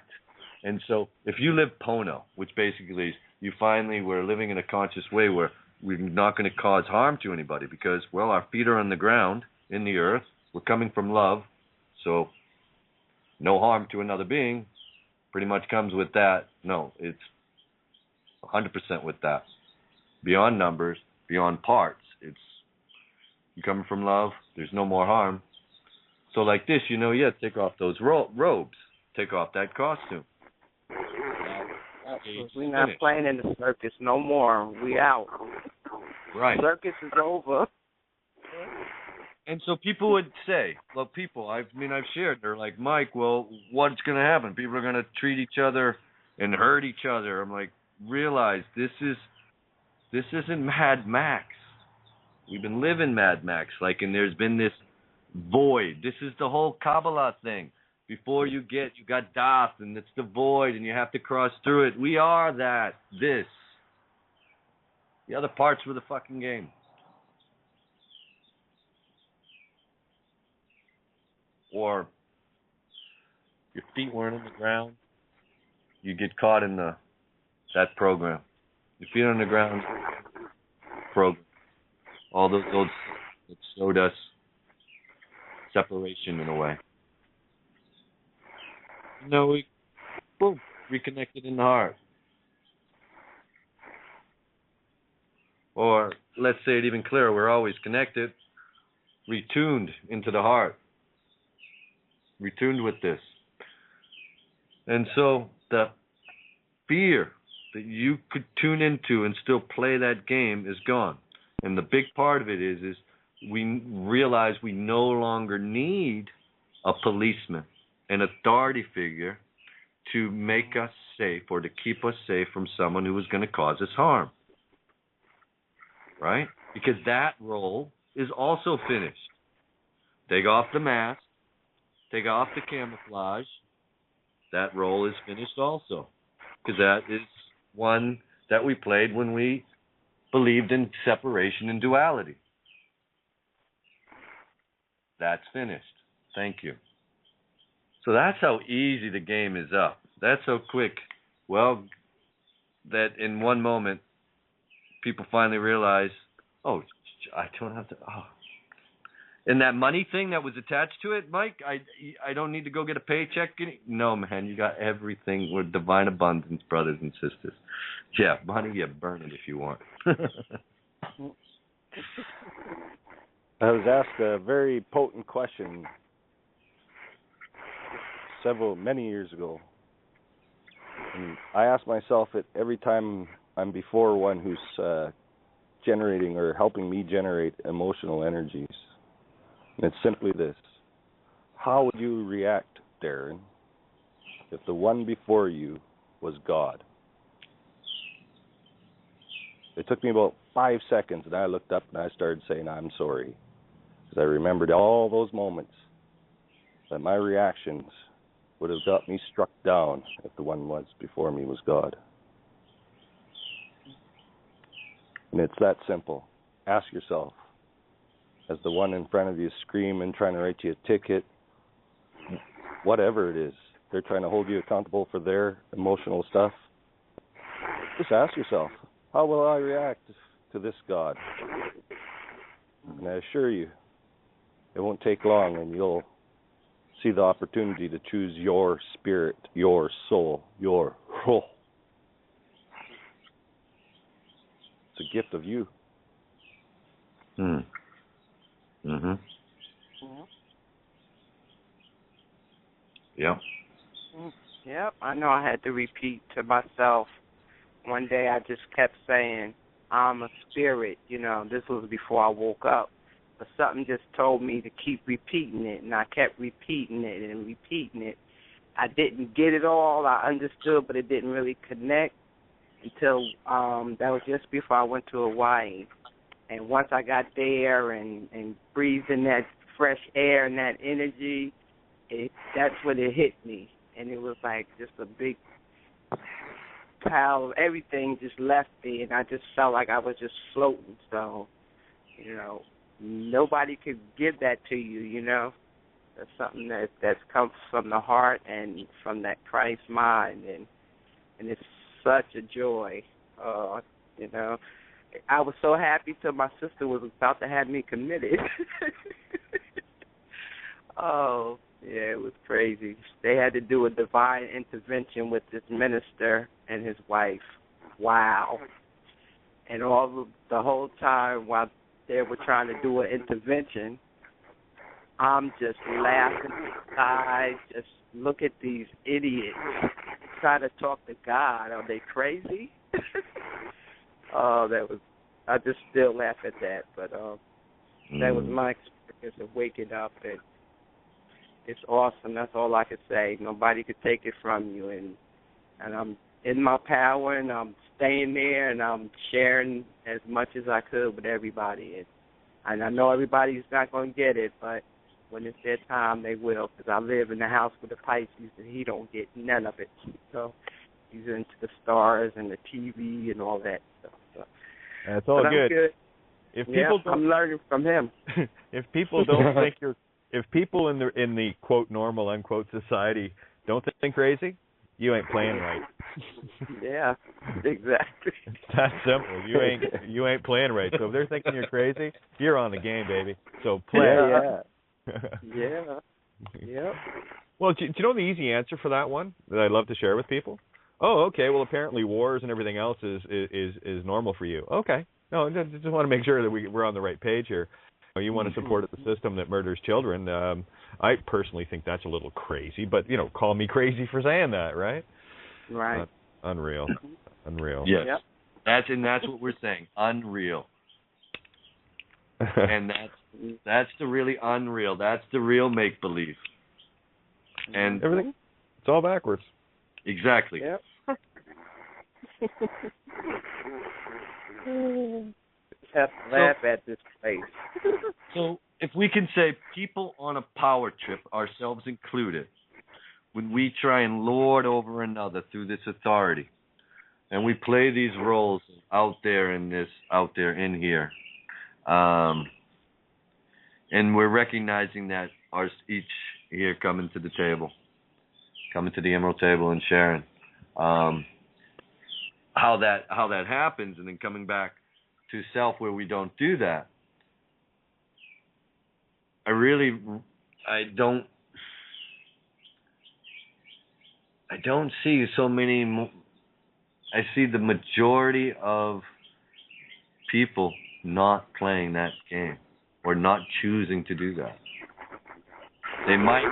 And so, if you live Pono, which basically is we're living in a conscious way where we're not going to cause harm to anybody because, well, our feet are on the ground, in the earth. We're coming from love. So no harm to another being pretty much comes with that. No, it's 100% with that. Beyond numbers, beyond parts. It's you coming from love. There's no more harm. So like this, take off those robes. Take off that costume. We're not playing in the circus no more. We out. Right. Circus is over. And so people would say, well, I've shared, they're like, Mike, well, what's going to happen? People are going to treat each other and hurt each other. I'm like, realize this isn't Mad Max. We've been living Mad Max, and there's been this void. This is the whole Kabbalah thing. Before you got Das, and it's the void, and you have to cross through it. We are this. The other parts were the fucking game. Or your feet weren't on the ground, you get caught in that program. Your feet on the ground, program. All those that showed us separation in a way. We reconnected in the heart. Or let's say it even clearer, we're always connected, retuned into the heart. Retuned with this. And so the fear that you could tune into and still play that game is gone. And the big part of it is we realize we no longer need a policeman, an authority figure to make us safe or to keep us safe from someone who is going to cause us harm. Right? Because that role is also finished. Take off the mask, take off the camouflage. That role is finished also. Because that is one that we played when we believed in separation and duality. That's finished. Thank you. So that's how easy the game is up. That's how quick. Well, that in one moment, people finally realize, oh, I don't have to. Oh. And that money thing that was attached to it, Mike, I don't need to go get a paycheck. No, man, you got everything with divine abundance, brothers and sisters. Yeah, money, you burn it if you want. I was asked a very potent question many years ago. And I ask myself it every time I'm before one who's generating or helping me generate emotional energies. And it's simply this. How would you react, Darren, if the one before you was God? It took me about 5 seconds, and I looked up and I started saying, I'm sorry. Because I remembered all those moments that my reactions would have got me struck down if the one was before me was God. And it's that simple. Ask yourself, as the one in front of you is screaming, trying to write you a ticket, whatever it is, they're trying to hold you accountable for their emotional stuff. Just ask yourself, how will I react to this God? And I assure you, it won't take long and you'll see the opportunity to choose your spirit, your soul, your ruh. It's a gift of you. Yep. Yep, I know I had to repeat to myself. One day I just kept saying, I'm a spirit. You know, this was before I woke up. But something just told me to keep repeating it, and I kept repeating it and repeating it. I didn't get it all. I understood, but it didn't really connect until that was just before I went to Hawaii. And once I got there and breathed in that fresh air and that energy, that's when it hit me. And it was like just a big pile of everything just left me, and I just felt like I was just floating. So, you know, nobody could give that to you, you know. That's something that comes from the heart and from that Christ mind, and it's such a joy, you know. I was so happy till my sister was about to have me committed. Oh, yeah, it was crazy. They had to do a divine intervention with this minister and his wife. Wow. And the whole time while they were trying to do an intervention, I'm just laughing inside, just look at these idiots trying to talk to God. Are they crazy? Oh, I just still laugh at that. But that was my experience of waking up, and it's awesome. That's all I could say. Nobody could take it from you, and I'm in my power, and I'm staying there, and I'm sharing as much as I could with everybody. And I know everybody's not going to get it, but when it's their time, they will, because I live in the house with the Pisces, and he don't get none of it. So he's into the stars and the TV and all that stuff. So. That's all good. If people I'm learning from him. If people don't think if people in the quote normal unquote society don't think crazy, you ain't playing right. Yeah, exactly. It's that simple. You ain't playing right. So if they're thinking you're crazy, you're on the game, baby. So play. Yeah. Yep. Well, do you know the easy answer for that one that I love to share with people? Oh, okay. Well, apparently wars and everything else is normal for you. Okay. No, I just want to make sure that we're on the right page here. You want to support the system that murders children. I personally think that's a little crazy, but, call me crazy for saying that, right? Right. Unreal. Yes. Yep. That's what we're saying. Unreal. And that's the really unreal. That's the real make-believe. And everything, it's all backwards. Exactly. Yep. Have to laugh at this place. So if we can say people on a power trip, ourselves included, when we try and lord over another through this authority, and we play these roles out there in here, and we're recognizing that each here coming to the Emerald table and sharing how that happens, and then coming back to self where we don't do that. I don't see so many. I see the majority of people not playing that game or not choosing to do that. They might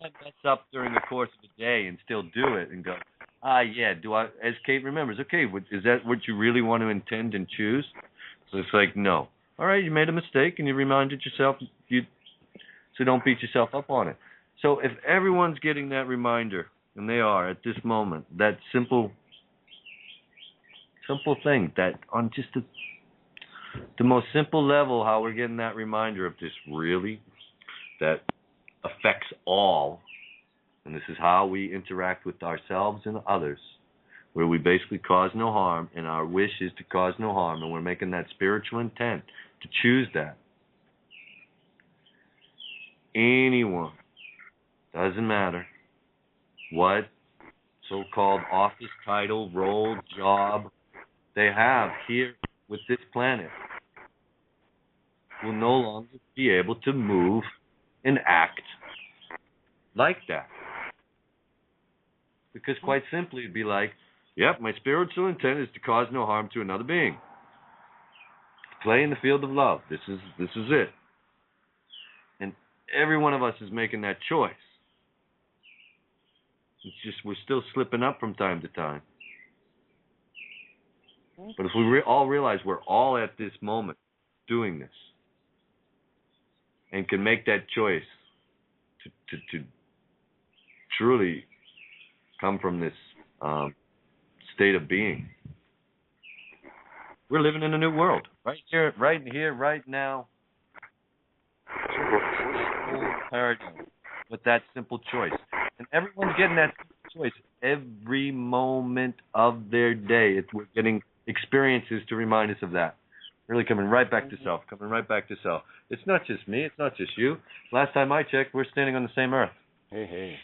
mess up during the course of the day and still do it and go, Yeah. Do I, as Kate remembers, okay, is that what you really want to intend and choose? So it's like, no. All right, you made a mistake and you reminded yourself, so don't beat yourself up on it. So if everyone's getting that reminder, and they are at this moment, that simple thing, that on just the most simple level, how we're getting that reminder of this really, that affects all, and this is how we interact with ourselves and others, where we basically cause no harm, and our wish is to cause no harm, and we're making that spiritual intent to choose that. Anyone, doesn't matter what so-called office title, role, job they have here with this planet, will no longer be able to move and act like that. Because quite simply, it'd be like, yep, my spiritual intent is to cause no harm to another being. Play in the field of love. This is it. And every one of us is making that choice. It's just we're still slipping up from time to time. But if we all realize we're all at this moment doing this and can make that choice to truly come from this state of being, we're living in a new world. Right here, right now. Paradigm with that simple choice. And everyone's getting that choice every moment of their day. We're getting experiences to remind us of that. Really coming right back to self, It's not just me, it's not just you. Last time I checked, we're standing on the same earth. Hey.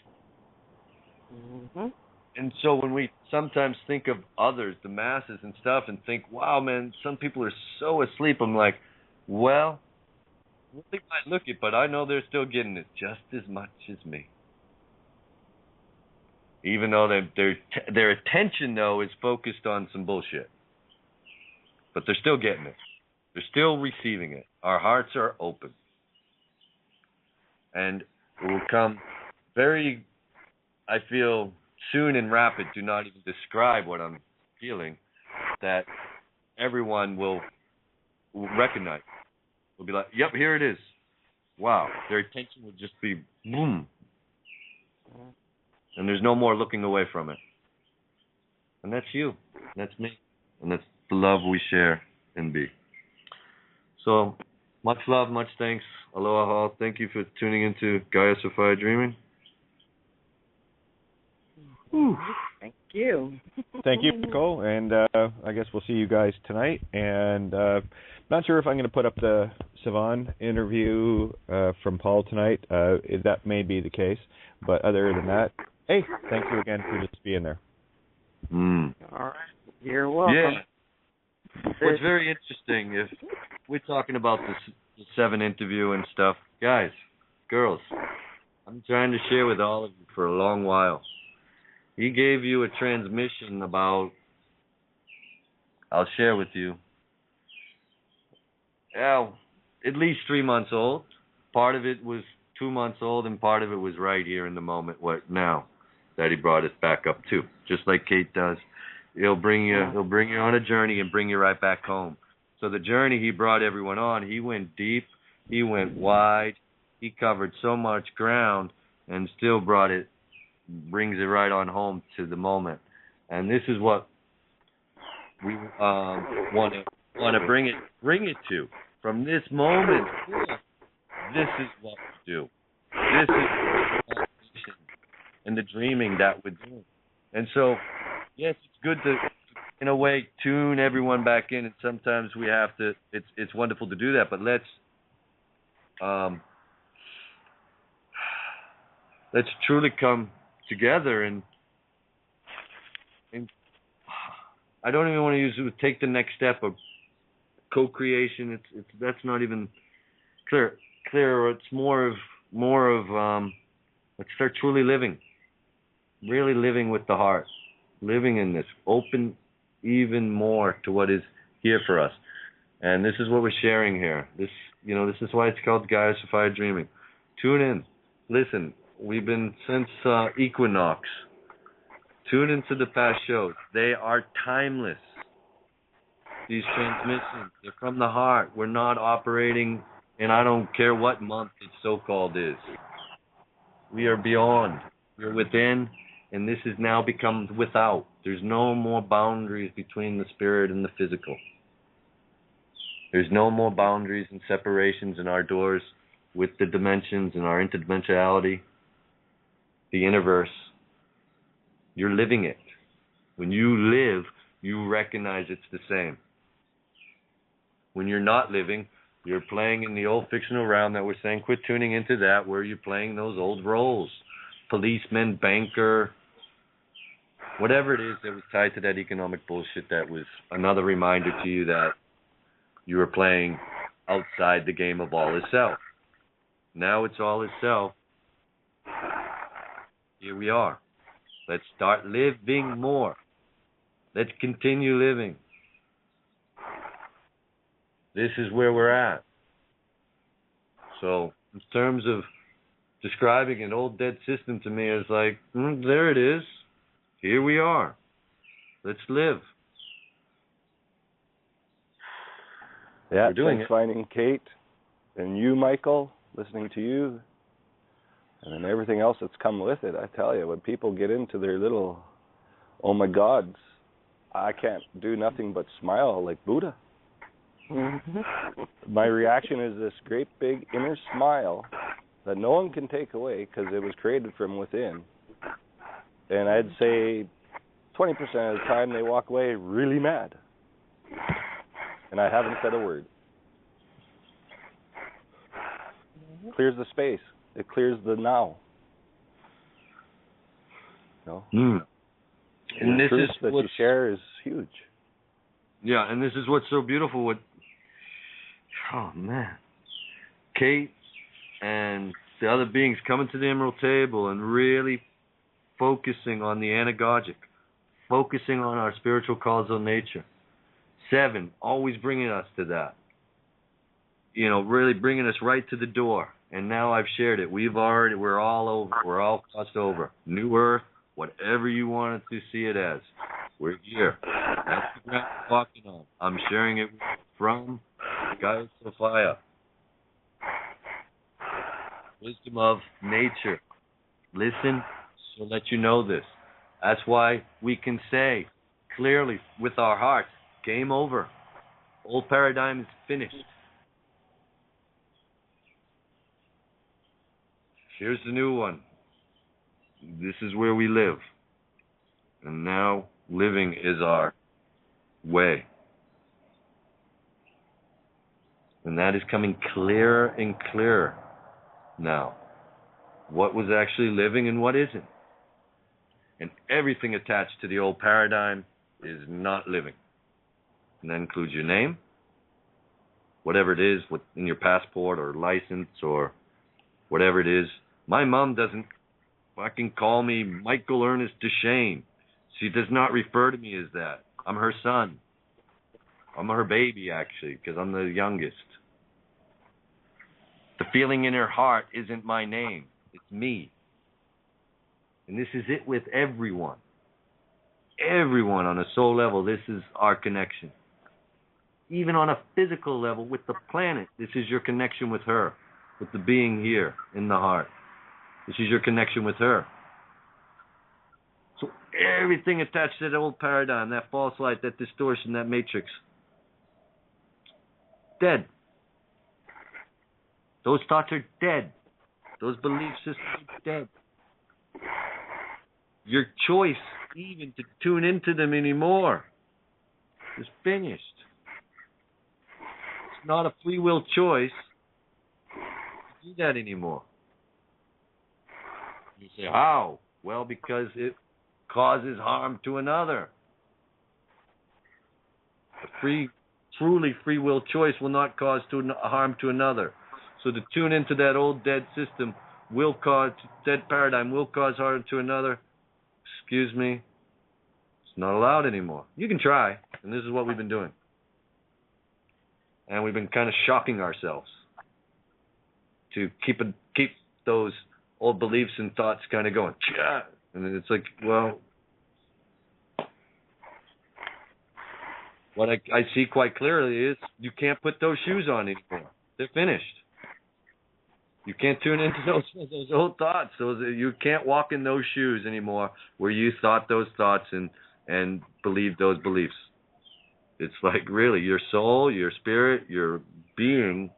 Mm-hmm. And so when we sometimes think of others, the masses and stuff, and think, wow, man, some people are so asleep, I'm like, well, they might look it, but I know they're still getting it just as much as me. Even though their attention, though, is focused on some bullshit. But they're still getting it. They're still receiving it. Our hearts are open. And it will come very, I feel, soon and rapid, do not even describe what I'm feeling, that everyone will recognize. Will be like, yep, here it is. Wow. Their attention will just be boom. And there's no more looking away from it. And that's you. That's me. And that's the love we share and be. So, much love, much thanks. Aloha. Thank you for tuning into Gaia Sophia Dreaming. Whew. Thank you. Thank you, Nicole. And I guess we'll see you guys tonight. And not sure if I'm going to put up the Sivan interview from Paul tonight. That may be the case. But other than that, hey, thank you again for just being there. Mm. All right. You're welcome. Yeah. What's very interesting, if we're talking about the 7 interview and stuff, guys, girls, I'm trying to share with all of you for a long while. He gave you a transmission about, I'll share with you, at least 3 months old. Part of it was 2 months old, and part of it was right here in the moment, what now, that he brought us back up to, just like Kate does. He'll bring you on a journey and bring you right back home. So the journey he brought everyone on, he went deep, he went wide, he covered so much ground, and still brings it right on home to the moment. And this is what we want to bring it to. From this moment, this is what we do. This is the meditation and the dreaming that we're doing. And so, yes, it's good to, in a way, tune everyone back in, and sometimes we have to. It's wonderful to do that, but let's truly come together and I don't even want to use it. Take the next step of co-creation. It's that's not even clear. It's more of let's start truly living, really living with the heart, living in this, open even more to what is here for us. And this is what we're sharing here. This is why it's called Gaia Sophia Dreaming. Tune in, listen. We've been since equinox Tune into the past shows. They are timeless. These transmissions, they're from the heart. We're not operating, and I don't care what month it so-called is. We are beyond. We're within, and this has now become without. There's no more boundaries between the spirit and the physical. There's no more boundaries and separations in our doors with the dimensions and our interdimensionality, the universe. You're living it. When you live, you recognize it's the same. When you're not living, you're playing in the old fictional realm that we're saying, quit tuning into that, where you're playing those old roles. Policeman, banker, whatever it is that was tied to that economic bullshit, that was another reminder to you that you were playing outside the game of all is self. Now it's all is self. Here we are. Let's start living more. Let's continue living. This is where we're at. So, in terms of describing an old dead system to me, is like, there it is. Here we are. Let's live. Yeah, we're doing thanks it. finding Kate and you, Michael, listening to you, and then everything else that's come with it. I tell you, when people get into their little, oh my gods, I can't do nothing but smile like Buddha. My reaction is this great big inner smile that no one can take away because it was created from within. And I'd say 20% of the time they walk away really mad. And I haven't said a word. Clears the space. It clears the now. You know? And this is that what you share is huge. Yeah, and this is what's so beautiful. Oh man, Kate and the other beings coming to the Emerald Table and really focusing on the anagogic, focusing on our spiritual causal nature. 7, always bringing us to that. You know, really bringing us right to the door. And now I've shared it. We're all over. We're all crossed over. New Earth, whatever you wanted to see it as. We're here. That's the ground we're walking on. I'm sharing it from Gaia Sophia. Wisdom of nature. Listen, so let you know this. That's why we can say clearly with our hearts, game over. Old paradigm is finished. Here's the new one. This is where we live. And now living is our way. And that is coming clearer and clearer now. What was actually living and what isn't. And everything attached to the old paradigm is not living. And that includes your name, whatever it is in your passport or license or whatever it is. My mom doesn't fucking call me Michael Ernest Duchesne. She does not refer to me as that. I'm her son. I'm her baby, actually, because I'm the youngest. The feeling in her heart isn't my name. It's me. And this is it with everyone. Everyone on a soul level, this is our connection. Even on a physical level with the planet, this is your connection with her, with the being here in the heart. This is your connection with her. So everything attached to that old paradigm, that false light, that distortion, that matrix, dead. Those thoughts are dead. Those belief systems are dead. Your choice even to tune into them anymore is finished. It's not a free will choice to do that anymore. You say, how? Well, because it causes harm to another. A truly free will choice will not cause harm to another. So to tune into that old dead system dead paradigm will cause harm to another. Excuse me, it's not allowed anymore. You can try, and this is what we've been doing. And we've been kind of shocking ourselves to keep those old beliefs and thoughts kind of going. And it's like, well, what I see quite clearly is you can't put those shoes on anymore. They're finished. You can't tune into those old thoughts. You can't walk in those shoes anymore where you thought those thoughts and believed those beliefs. It's like really your soul, your spirit, your being,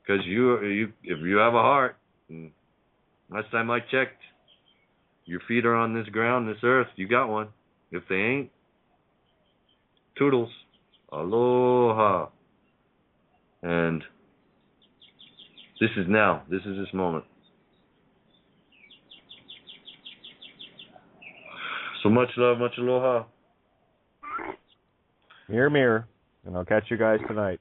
because if you have a heart, last time I checked, your feet are on this ground, this earth, you got one. If they ain't, toodles, aloha. And this is now. This is this moment. So much love, much aloha. Mirror, mirror, and I'll catch you guys tonight.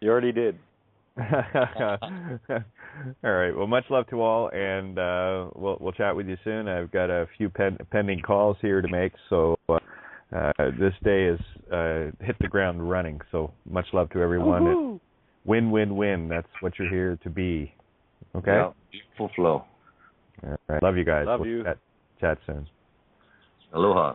You already did. All right. Well, much love to all, and we'll chat with you soon. I've got a few pending calls here to make, so this day is hit the ground running. So much love to everyone. Woo-hoo. Win, win, win. That's what you're here to be. Okay. Yeah, beautiful flow. All right. Love you guys. Love we'll you. Chat soon. Aloha.